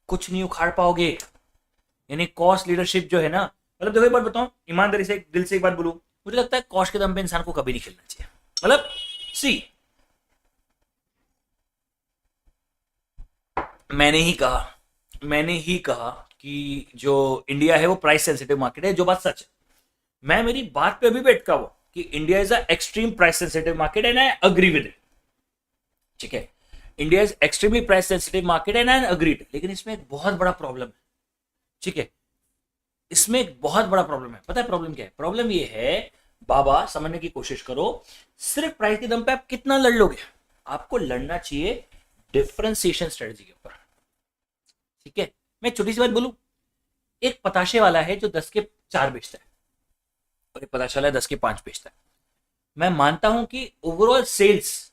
कुछ नहीं उखाड़ पाओगे। यानी कॉस्ट लीडरशिप जो है ना, मतलब देखो एक बात बताऊं, ईमानदारी से दिल से एक बात बोलूं, मुझे लगता है कॉस्ट के दम पे इंसान को कभी नहीं खेलना चाहिए। मतलब सी, मैंने ही कहा कि जो इंडिया है वो प्राइस सेंसिटिव मार्केट है, जो बात सच है। मैं मेरी बात पे अभी भी अटका हुआ कि India is a extreme price sensitive market and I agree with it, ठीक है। India is extremely price sensitive market and I agreed, लेकिन इसमें एक बहुत बड़ा प्रॉब्लम है, ठीक है। इसमें एक बहुत बड़ा प्रॉब्लम है। पता है प्रॉब्लम क्या है? प्रॉब्लम ये है, बाबा समझने की कोशिश करो, सिर्फ प्राइस के दम पे आप कितना लड़ लोगे? आपको लड़ना चाहिए डिफरेंशिएशन स्ट्रेटजी के ऊपर, ठीक है। मैं छोटी सी बात बोलूं, एक पताशे वाला है जो 10 के 4 बेचता है, और एक पताशे वाला है 10 के 5 बेचता है। मैं मानता हूं कि ओवरऑल सेल्स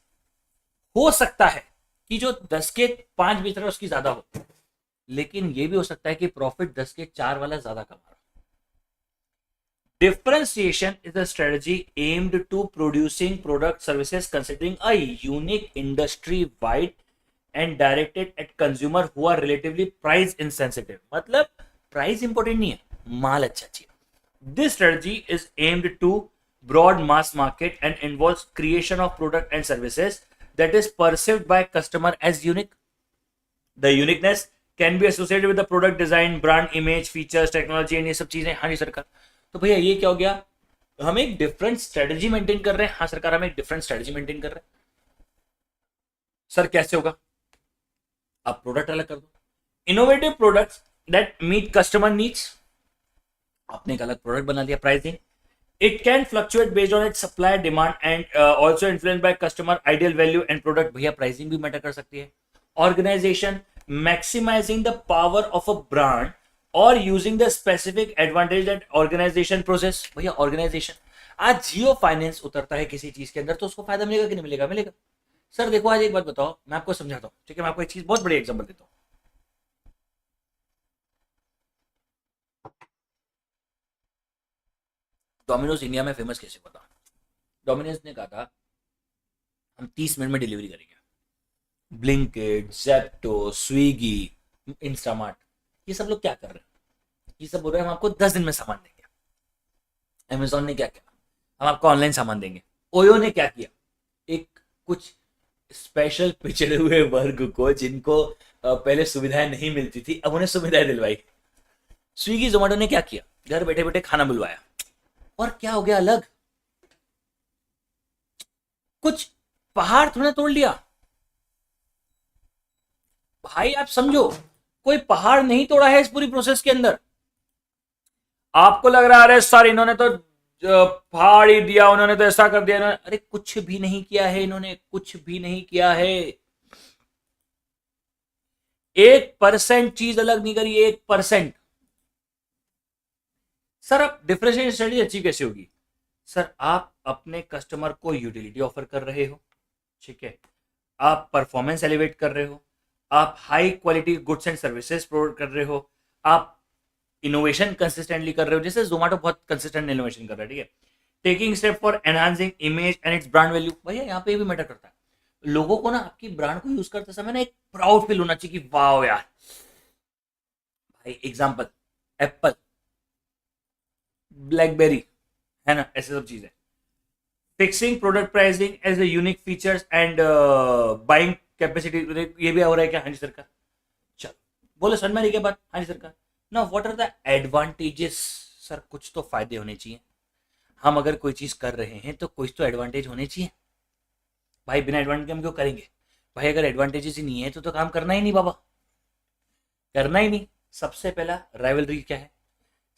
हो सकता है कि जो 10 के 5 बेच रहा है उसकी ज्यादा हो, लेकिन ये भी हो सकता है कि प्रॉफिट 10 के 4 वाला ज्यादा कमा रहा। Differentiation is a strategy aimed to producing product services considering a unique industry-wide and directed at consumer who are relatively price insensitive। मतलब प्राइस इंपॉर्टेंट नहीं है, माल अच्छा चाहिए। This strategy is aimed to broad mass market and involves creation of product and services that is perceived by customer as unique। The uniqueness can be associated with the product design, brand image, features, technology and ये सब चीजें। हाँ जी सरकार। तो भैया ये क्या हो गया? हम एक डिफरेंट स्ट्रेटजी मेंटेन कर रहे हैं। हाँ सरकार, हम एक डिफरेंट स्ट्रेटजी मेंटेन कर रहे हैं। सर कैसे होगा? आप प्रोडक्ट अलग कर दो, innovative products that meet customer needs. आपने एक अलग प्रोडक्ट बना दिया। Pricing, it can fluctuate based on its supply demand and also influence by customer ideal value and product. भैया प्राइसिंग भी मैटर कर सकती है। Organisation, maximising the power of a brand और using the specific advantage that organisation process. भैया organisation, आज Jio finance उतरता है किसी चीज के अंदर तो उसको फायदा मिलेगा कि नहीं मिलेगा? मिलेगा। सर देखो, आज एक बात बताओ, मैं आपको समझाता हूँ, ठीक है? मैं आपको एक चीज बहुत बड़ी एग्जांपल देता हूँ। डोमिनोज इंडिया में फेमस कैसे पता? डोमिनोज ने कहा था हम 30 मिनट में डिलीवरी करेंगे। ब्लिंकिट, जेप्टो, स्विगी, इंस्टामार्ट, ये सब लोग क्या कर रहे हैं? ये सब बोल रहे हैं हम आपको 10 दिन में सामान देंगे। अमेजोन ने क्या किया? हम आपको ऑनलाइन सामान देंगे। ओयो ने क्या किया? एक कुछ स्पेशल पिछड़े हुए वर्ग को, जिनको पहले सुविधाएं नहीं मिलती थी, अब उन्हें सुविधाएं दिलवाई। स्विगी जोमेटो ने क्या किया? घर बैठे बैठे खाना बुलवाया। और क्या हो गया अलग? कुछ पहाड़ थोड़ा तोड़ लिया। भाई आप समझो, कोई पहाड़ नहीं तोड़ा है इस पूरी प्रोसेस के अंदर। आपको लग रहा है अरे सर इन्होंने तो फाड़ ही दिया, उन्होंने तो ऐसा कर दिया। अरे कुछ भी नहीं किया है इन्होंने, कुछ भी नहीं किया है। 1% चीज अलग नहीं करी, 1%। सर अब डिफरेंशिएशन स्ट्रेटजी अच्छी कैसे होगी? सर आप अपने कस्टमर को यूटिलिटी ऑफर कर रहे हो, ठीक है, आप परफॉर्मेंस एलिवेट कर रहे हो, आप high quality goods and services provide कर रहे हो, आप इनोवेशन कंसिस्टेंटली कर रहे हो। जैसे जोमेटो बहुत कंसिस्टेंट इनोवेशन कर रहा है, ठीक है, taking step for enhancing image and it's brand value. भैया यहाँ पे भी मैटर करता है। लोगों को ना आपकी ब्रांड को यूज करते समय ना एक प्राउड फील होना चाहिए कि वाह यार। भाई एग्जांपल, एप्पल, ब्लैकबेरी, है ना, ऐसे सब चीजें। Fixing product pricing as a unique features and buying capacity, ये भी हो रहा है क्या? हाँ जी सरकार। चलो बोलो समझ में आ रही क्या बात? हाँ जी सरकार। ना what are the advantages? Sir कुछ तो फायदे होने चाहिए। हम अगर कोई चीज कर रहे हैं तो कुछ तो एडवांटेज होने चाहिए। भाई बिना एडवांटेज के हम क्यों करेंगे? भाई अगर एडवांटेजेस ही नहीं है तो काम करना ही नहीं बाबा, करना ही नहीं। सबसे पहला राइवलरी क्या है?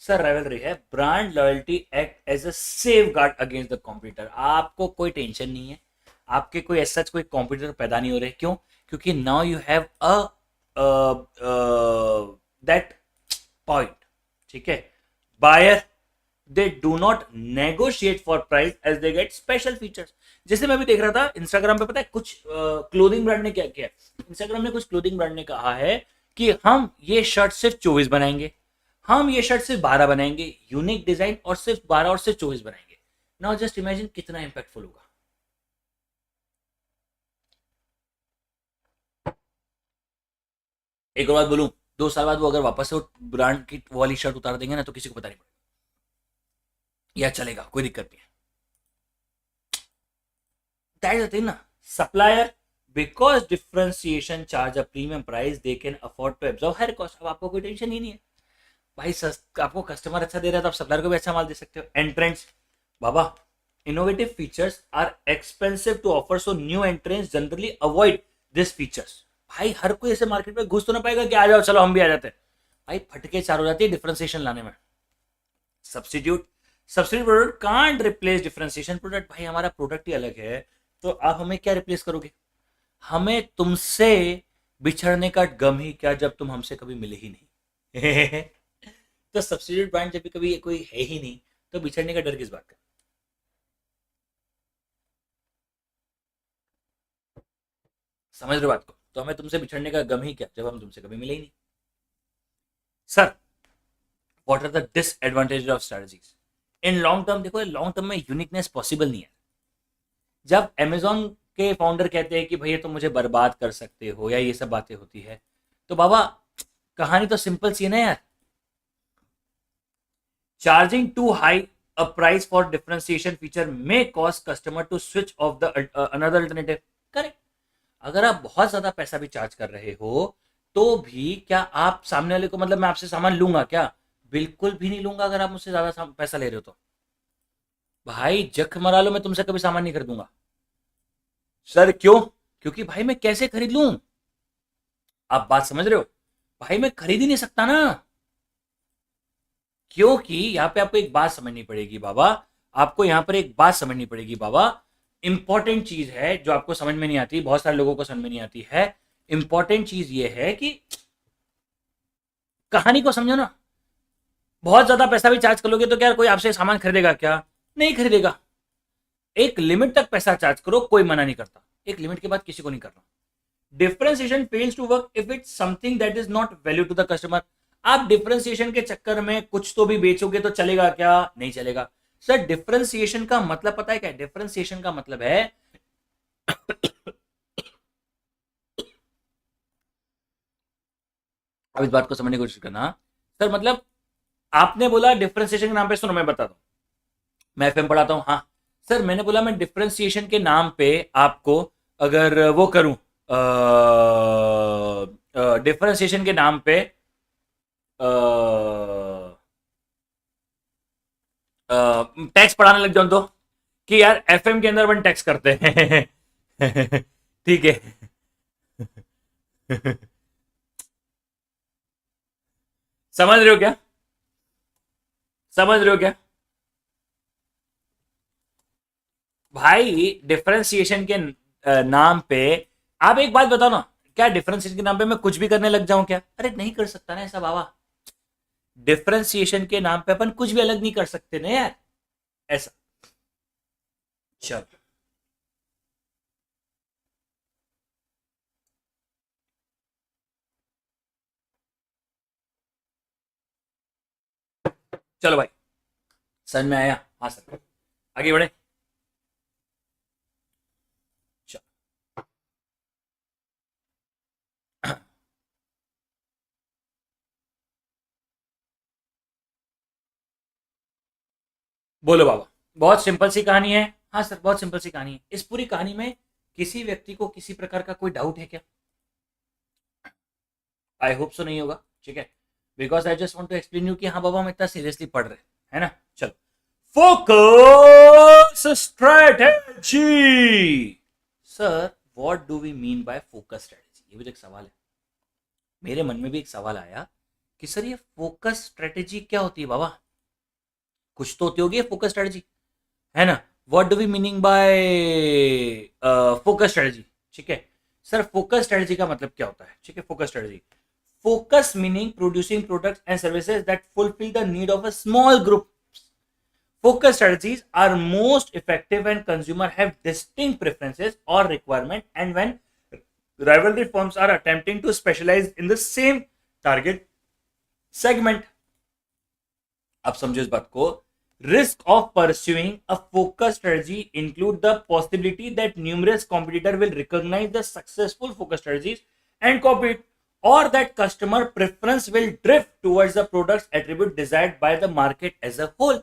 सर राइवलरी है brand loyalty act as a safeguard against the competitor. आपको कोई टेंशन नहीं है, आपके कोई ऐसा कोई कॉम्पिटिटर पैदा नहीं हो रहे। क्यों? क्योंकि now you have a that point, ठीक है। Buyer, they do not negotiate for price as they get special features. जैसे मैं भी देख रहा था इंस्टाग्राम पे, पता है कुछ क्लोथिंग ब्रांड ने क्या किया? इंस्टाग्राम ने कुछ क्लोथिंग ब्रांड ने कहा है कि हम ये शर्ट सिर्फ 24 बनाएंगे, हम ये शर्ट सिर्फ 12 बनाएंगे, यूनिक डिजाइन, और सिर्फ 12 और सिर्फ 24 बनाएंगे। नाउ जस्ट इमेजिन कितना इंपैक्टफुल होगा। एक और बात बोलूं, 2 साल बाद वो अगर वापस से वो ब्रांड की वाली शर्ट उतार देंगे ना तो किसी को पता नहीं पड़ेगा, या चलेगा, कोई दिक्कत नहीं है। दैट इज द थिंग ना। Supplier, because differentiation charge a premium price, they can afford to absorb higher cost. अब आपको कोई टेंशन ही नहीं है भाई, आपको कस्टमर अच्छा दे रहा है तो आप सप्लायर को भी अच्छा माल दे सकते हो। एंट्रेंस, बाबा innovative features are expensive to offer, so new entrants generally avoid this features. भाई हर कोई ऐसे मार्केट में घुस तो ना पाएगा कि आ जाओ चलो हम भी आ जाते हैं। भाई फटके चार हो जाती है डिफरेंशिएशन लाने में। Substitute, substitute product can't replace differentiation product. भाई हमारा प्रोडक्ट ही अलग है तो आप हमें क्या रिप्लेस करोगे? हमें तुमसे बिछड़ने का गम ही क्या जब तुम हमसे कभी मिले ही नहीं। तो सब्सिट्यूट ब्रांड जब भी कभी कोई है ही नहीं तो बिछड़ने का डर किस बात का? समझ रहे हो बात को? तो हमें तुमसे बिछड़ने का गम ही क्या जब हम तुमसे कभी मिले ही नहीं। Sir what are the disadvantage of strategies in long term? देखो लॉन्ग टर्म में यूनिकनेस पॉसिबल नहीं है। जब अमेजोन के फाउंडर कहते हैं कि भैया तुम मुझे बर्बाद कर सकते हो या ये सब बातें होती है, तो बाबा कहानी तो सिंपल सी है ना यार। Charging too high a price for differentiation feature may cause customer to switch off the another alternative। Correct. अगर आप बहुत ज्यादा पैसा भी चार्ज कर रहे हो तो भी क्या आप सामने वाले को, मतलब मैं आपसे सामान लूंगा क्या? बिल्कुल भी नहीं लूंगा अगर आप मुझसे ज्यादा पैसा ले रहे हो तो। भाई जख मरा लो, मैं तुमसे कभी सामान नहीं खरीदूंगा। सर क्यों? क्योंकि भाई मैं कैसे खरीद लूं? आप बात समझ रहे हो? भाई मैं खरीद ही नहीं सकता ना। क्योंकि यहां पे आपको एक बात समझनी पड़ेगी बाबा। आपको यहां पर एक बात समझनी पड़ेगी बाबा। इंपॉर्टेंट चीज है जो आपको समझ में नहीं आती, बहुत सारे लोगों को समझ में नहीं आती है। इंपॉर्टेंट चीज ये है कि कहानी को समझो ना। बहुत ज्यादा पैसा भी चार्ज कर लोगे तो क्या कोई आपसे सामान खरीदेगा क्या? नहीं खरीदेगा। एक लिमिट तक पैसा चार्ज करो, कोई मना नहीं करता। एक लिमिट के बाद किसी को नहीं करना। Differentiation fails to work if it's something that is not value to the customer. आप डिफरेंशिएशन के चक्कर में कुछ तो भी बेचोगे तो चलेगा क्या? नहीं चलेगा। सर डिफरेंशिएशन का मतलब पता है क्या? डिफरेंशिएशन का मतलब है अब इस बात को समझने की कोशिश करना। सर मतलब आपने बोला डिफरेंशिएशन के नाम पे, सुनो मैं बताता हूं। मैं एफएम पढ़ाता हूं, हाँ। सर मैंने बोला मैं डिफरेंशिएशन के नाम पे आपको अगर वो करूं, डिफरेंशिएशन के नाम पे टैक्स पढ़ाने लग जाऊं तो, कि यार एफएम के अंदर वन टैक्स करते हैं ठीक है समझ रहे हो क्या? समझ रहे हो क्या? भाई डिफरेंशिएशन के नाम पे, आप एक बात बताओ ना, क्या डिफरेंशिएशन के नाम पे मैं कुछ भी करने लग जाऊं क्या? अरे नहीं कर सकता ना ऐसा बाबा। डिफरेंशिएशन के नाम पे अपन कुछ भी अलग नहीं कर सकते ना यार, ऐसा। चलो चलो भाई, समझ में आया? हाँ सर, आगे बढ़े। चलो बोलो बाबा। बहुत सिंपल सी कहानी है। हाँ सर बहुत सिंपल सी कहानी है। इस पूरी कहानी में किसी व्यक्ति को किसी प्रकार का कोई डाउट है क्या? आई होप सो नहीं होगा, ठीक है। Because I just want to explain you कि हाँ बाबा हम इतना सीरियसली पढ़ रहे हैं, है ना। चलो, focus strategy. Sir what do we mean by focus strategy? ये भी तो एक सवाल है। मेरे मन में भी एक सवाल आया कि सर ये फोकस स्ट्रेटेजी क्या होती है बाबा? कुछ तो होती होगी फोकस स्ट्रेटेजी, है ना। What do we meaning by focus strategy? ठीक है सर, फोकस स्ट्रेटेजी का मतलब क्या होता है? ठीक है, focus strategy, focus meaning producing products and services that fulfill the need of a small group. Focus strategies are most effective when consumers have distinct preferences or requirements, and when rivalry firms are attempting to specialize in the same target segment. अब समझो इस बात को। Risk of pursuing a focus strategy include the possibility that numerous competitors will recognize the successful focus strategies and copy it, or that customer preference will drift towards the products attribute desired by the market as a whole.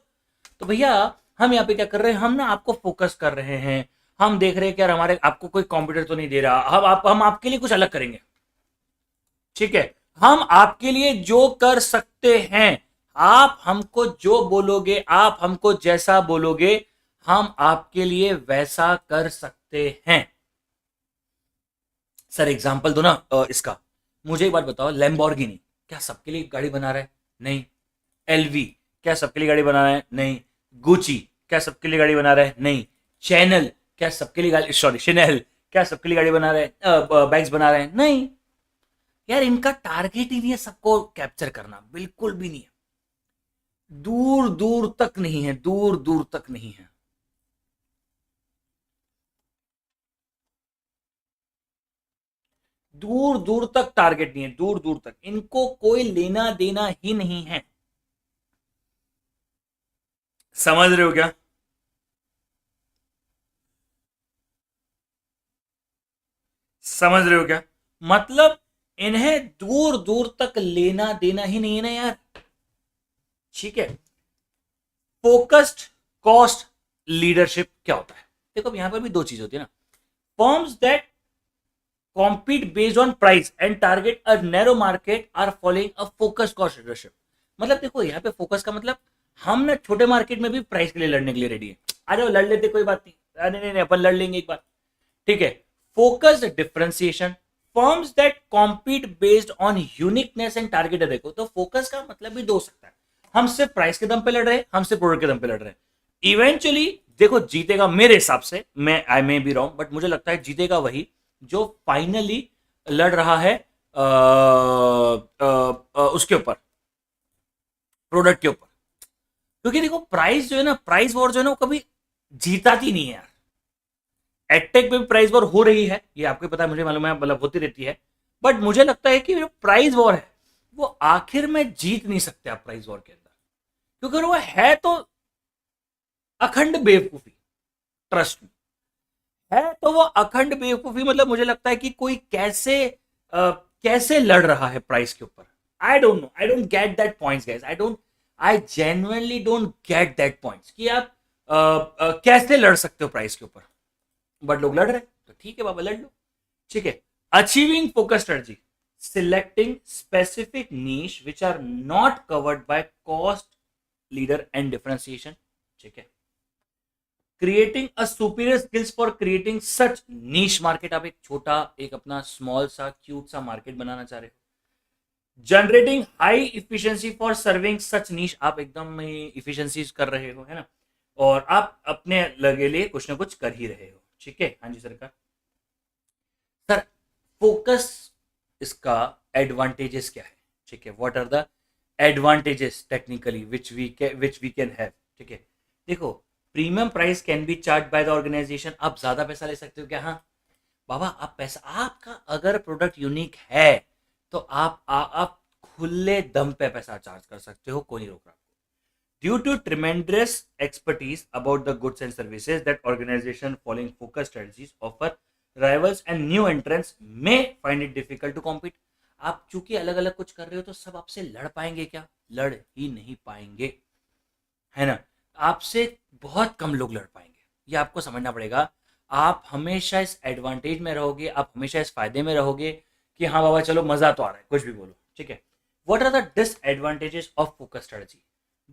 तो भैया हम यहाँ पे क्या कर रहे हैं? हम ना आपको फोकस कर रहे हैं। हम देख रहे हैं कि यार हमारे आपको कोई कॉम्पिटिटर तो नहीं दे रहा। हम आपके लिए कुछ अलग करेंगे, ठीक है। हम आपके लिए जो कर सकते हैं, आप हमको जो बोलोगे, आप हमको जैसा बोलोगे, हम आपके लिए वैसा कर सकते हैं। सर एग्जांपल दो ना इसका। मुझे एक बात बताओ, लैम्बोर्गिनी क्या सबके लिए गाड़ी बना रहा है? नहीं। एलवी क्या सबके लिए गाड़ी बना रहा है? नहीं। गुची क्या सबके लिए गाड़ी बना रहा है? नहीं। चैनल क्या सबके लिए गाड़ी, सॉरी शनेल क्या सबके लिए गाड़ी बना रहे हैं, बैग्स बना रहे हैं? नहीं। यार इनका टारगेट ही नहीं है सबको कैप्चर करना, बिल्कुल भी नहीं है। दूर दूर तक नहीं है, दूर दूर तक नहीं है। दूर दूर तक टारगेट नहीं है, दूर दूर तक इनको कोई लेना देना ही नहीं है। समझ रहे हो क्या? समझ रहे हो क्या? मतलब इन्हें दूर दूर तक लेना देना ही नहीं है ना यार, ठीक है। फोकस्ड कॉस्ट लीडरशिप क्या होता है? देखो यहां पर भी दो चीज होती है ना। Firms that compete based on price and target a narrow market are following a focused cost leadership. मतलब देखो यहाँ पे फोकस का मतलब हम ना छोटे मार्केट में भी प्राइस के लिए लड़ने के लिए रेडी है। आ जाओ लड़ लेते, कोई बात नहीं, अरे नहीं नहीं अपन लड़ लेंगे एक बार, ठीक है। Focused differentiation, firms that compete based on uniqueness and target. देखो तो फोकस का मतलब भी दो हो सकता है, हम सिर्फ प्राइस के दम पे लड़ रहे हैं, हम सिर्फ प्रोडक्ट के दम पे लड़ रहे हैं। इवेंचुअली देखो जीतेगा, मेरे हिसाब से, मैं आई मे बी रॉन्ग, बट मुझे लगता है जीतेगा वही जो फाइनली लड़ रहा है उसके ऊपर, प्रोडक्ट के ऊपर। क्योंकि देखो प्राइस जो है ना, प्राइस वॉर जो है ना, वो कभी जीताती नहीं है यार। एडटेक में भी प्राइस वॉर हो रही है, ये आपको पता है, मुझे मालूम है, मतलब होती रहती है, बट मुझे लगता है कि जो प्राइस वॉर है वो आखिर में जीत नहीं सकते आप प्राइस वॉर के अंदर, क्योंकि वो है तो अखंड बेवकूफी, ट्रस्ट में है तो वो अखंड बेवकूफी। मतलब मुझे लगता है कि कोई कैसे लड़ रहा है प्राइस के ऊपर। I don't know, I don't get that points guys, I genuinely don't get that points कि आप कैसे लड़ सकते हो प्राइस के ऊपर, बट लोग लड़ रहे, तो ठीक है बाबा लड़ लो, ठीक है। Achieving focus strategy, selecting specific niche which are not covered by cost leader and differentiation, ठीक है। Creating a superior skills for creating such niche market, आप एक छोटा, एक अपना स्मॉल सा क्यूट सा मार्केट बनाना चाह रहे हो। Generating high efficiency for serving such niche, आप एकदम इफिशिएंसी कर रहे हो, है ना, और आप अपने लगे लिए कुछ ना कुछ कर ही रहे हो, ठीक है। हाँ जी सरकार। सर फोकस, इसका एडवांटेजेस क्या है, ठीक है, what are the advantages technically which we can have, ठीक है। देखो premium price can be charge by the organisation, आप ज्यादा पैसा ले सकते हो क्या, हाँ बाबा, आप पैसा, आपका अगर प्रोडक्ट यूनिक है तो आप खुले दम पे पैसा चार्ज कर सकते हो, कोई नहीं रोक रहा। Due to tremendous expertise about the goods and services that organization following focus strategies offer, rivals and new entrants may find it difficult to compete. आप चूंकि अलग अलग कुछ कर रहे हो तो सब आपसे लड़ पाएंगे क्या, लड़ ही नहीं पाएंगे, है ना। आपसे बहुत कम लोग लड़ पाएंगे, ये आपको समझना पड़ेगा। आप हमेशा इस एडवांटेज में रहोगे, आप हमेशा इस फायदे में रहोगे कि हाँ बाबा चलो मजा तो आ रहा है, कुछ भी बोलो, ठीक है। What are the disadvantages of focus strategy,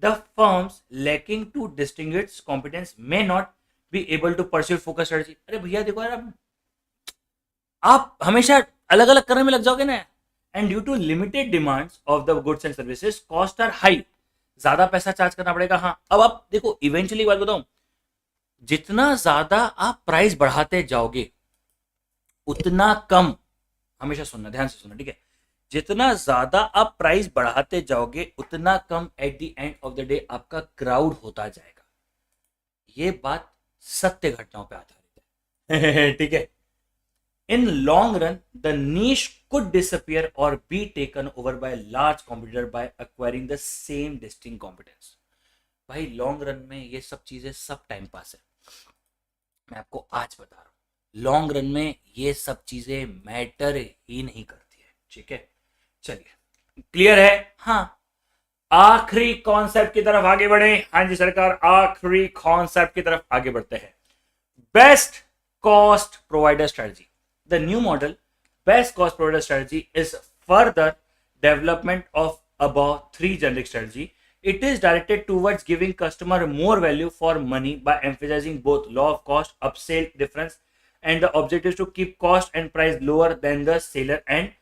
the firms lacking to distinguish competence may not be able to pursue focus strategy। अरे भैया देखो यार, आप हमेशा अलग अलग करने में लग जाओगे ना, and due to limited demands of the goods and services cost are high, ज्यादा पैसा चार्ज करना पड़ेगा। हाँ अब आप देखो इवेंचुअली बात बताऊं, जितना ज्यादा आप प्राइस बढ़ाते जाओगे उतना कम, हमेशा सुनना, ध्यान से सुनना, ठीक है, जितना ज्यादा आप प्राइस बढ़ाते जाओगे उतना कम at the end of the day आपका क्राउड होता जाएगा। ये बात सत्य घटनाओं पे आधारित है ठीक है। In long run the niche could disappear और be taken over by large competitor by acquiring the same distinct competence. भाई लॉन्ग रन में ये सब चीजें सब टाइम पास है, मैं आपको आज बता रहा हूं, लॉन्ग रन में ये सब चीजें मैटर ही नहीं करती है, ठीक है। चलिए क्लियर है, हाँ आखिरी कॉन्सेप्ट की तरफ आगे बढ़े। हाँ जी सरकार, आखिरी कॉन्सेप्ट की तरफ आगे बढ़ते हैं। Best cost provider strategy, the new model best cost provider strategy is further development of above three generic strategy. It is directed towards giving customer more value for money by emphasizing both law of cost, upsell difference, and the objective is to keep cost and price lower than the seller and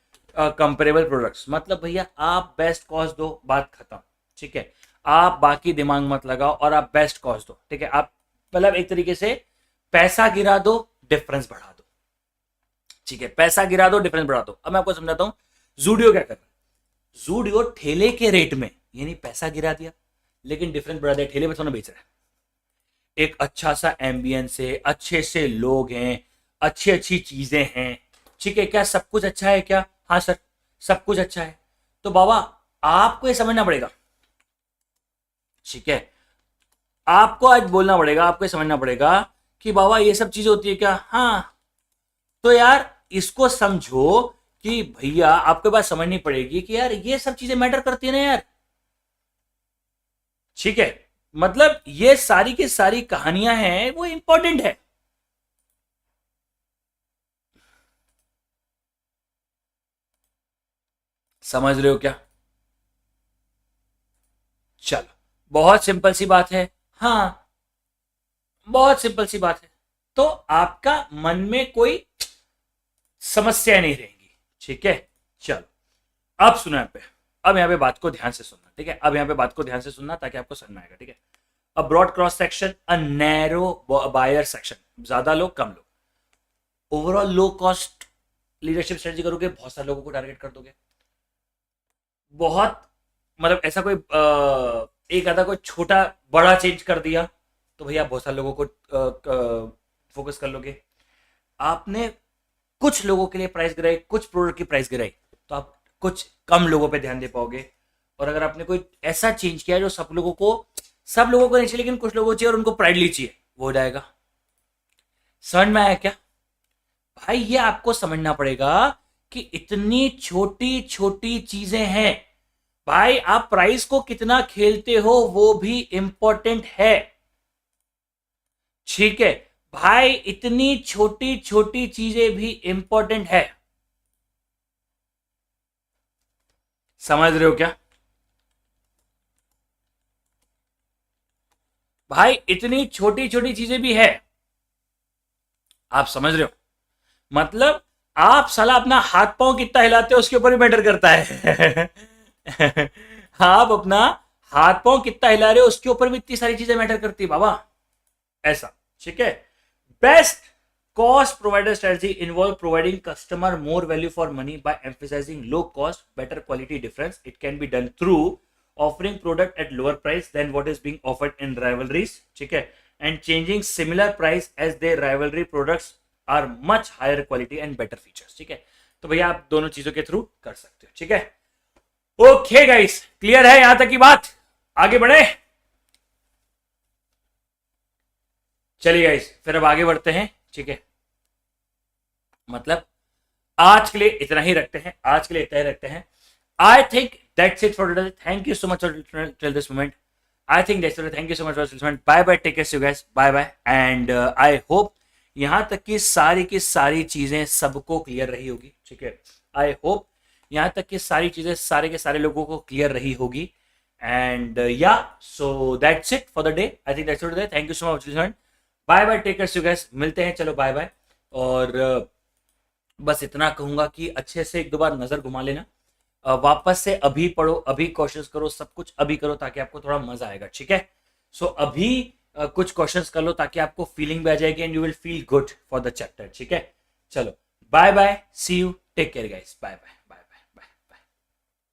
comparable products। मतलब भैया आप best cost दो, बात खत्म, ठीक है। आप बाकी दिमाग मत लगाओ और आप बेस्ट कॉस्ट दो, ठीक है। आप मतलब एक तरीके से पैसा गिरा दो, डिफरेंस बढ़ा दो, ठीक है, पैसा गिरा दो, डिफरेंस बढ़ा दो। अब मैं आपको समझाता हूं जूडियो क्या कर रहा है। जूडियो ठेले के रेट में, यानी पैसा गिरा दिया लेकिन डिफरेंस बढ़ा दिया, ठेले पे थोड़ा बेच रहा है, एक अच्छा सा एम्बियंस है, अच्छे से लोग हैं, अच्छी अच्छी चीजें हैं, ठीक है। क्या सब कुछ अच्छा है क्या, हाँ सर सब कुछ अच्छा है। तो बाबा आपको ये समझना पड़ेगा, ठीक है, आपको आज बोलना पड़ेगा, आपको समझना पड़ेगा कि बाबा ये सब चीजें होती है क्या, हाँ। तो यार इसको समझो कि भैया आपके पास समझनी पड़ेगी कि यार ये सब चीजें मैटर करती है ना यार, ठीक है। मतलब ये सारी की सारी कहानियां हैं, वो इंपॉर्टेंट है। समझ रहे हो क्या, चलो बहुत सिंपल सी बात है, हाँ बहुत सिंपल सी बात है। तो आपका मन में कोई समस्या नहीं रहेगी, ठीक है। चलो अब सुनो यहाँ पे, अब यहाँ पे बात को ध्यान से सुनना, ठीक है। अब यहाँ पे बात को ध्यान से सुनना ताकि आपको समझ में आएगा, ठीक है। A broad cross section, a narrow buyer section, ज्यादा लोग कम लोग, overall low cost leadership strategy करोगे, बहुत सारे लोगों को टारगेट कर दोगे। बहुत मतलब ऐसा कोई एक आधा कोई छोटा बड़ा चेंज कर दिया तो भैया बहुत सारे लोगों को फोकस कर लोगे। आपने कुछ लोगों के लिए प्राइस गिराई, कुछ प्रोडक्ट की प्राइस गिराई, तो आप कुछ कम लोगों पे ध्यान दे पाओगे। और अगर आपने कोई ऐसा चेंज किया जो सब लोगों को नहीं चाहिए लेकिन कुछ लोगों को चाहिए और उनको प्राइडली चाहिए, वो हो जाएगा। समझ में आया क्या भाई? ये आपको समझना पड़ेगा कि इतनी छोटी छोटी चीजें हैं भाई। आप प्राइस को कितना खेलते हो वो भी इंपॉर्टेंट है, ठीक है भाई। इतनी छोटी छोटी चीजें भी इंपॉर्टेंट है, समझ रहे हो क्या भाई? इतनी छोटी छोटी चीजें भी है, आप समझ रहे हो? मतलब आप साला अपना हाथ पांव कितना हिलाते हो उसके ऊपर भी मैटर करता है। आप अपना हाथ पांव कितना हिला रहे हो उसके ऊपर भी इतनी सारी चीजें मैटर करती है बाबा, ऐसा, ठीक है। Best cost provider strategy involve providing customer more value for money by emphasizing low cost, better quality difference. It can be done through offering product at lower price than what is being offered in rivalries, ठीक है, and changing similar price as their rivalry products are much higher quality and better features, ठीक है। तो भैया आप दोनों चीजों के थ्रू कर सकते हो, ठीक है। ओके गाइस, क्लियर है यहां तक की बात? आगे बढ़े, चलिए गाइस फिर अब आगे बढ़ते हैं, ठीक है। मतलब आज के लिए इतना ही रखते हैं, आज के लिए इतना ही रखते हैं। I think that's it for today. Thank you so much till this moment. I think that's it. Thank you so much for this moment. Bye bye, take care, see you guys, bye bye. And I hope यहां तक की सारी चीजें सबको clear रही होगी, ठीक है। आई होप यहां तक की सारी चीजें सारे के सारे लोगों को क्लियर रही होगी। एंड या so that's it for the day. I think that's it today. Thank you so much, bye bye, take care, see you guys, मिलते हैं, चलो बाय बाय। और बस इतना कहूंगा कि अच्छे से एक दो बार नजर घुमा लेना, वापस से अभी पढ़ो, अभी क्वेश्चंस करो, सब कुछ अभी करो ताकि आपको थोड़ा मजा आएगा, ठीक है। सो अभी कुछ क्वेश्चंस कर लो ताकि आपको फीलिंग भी आ जाएगी and you will feel good for the chapter, ठीक है। चलो bye bye, see you, take care guys, bye bye.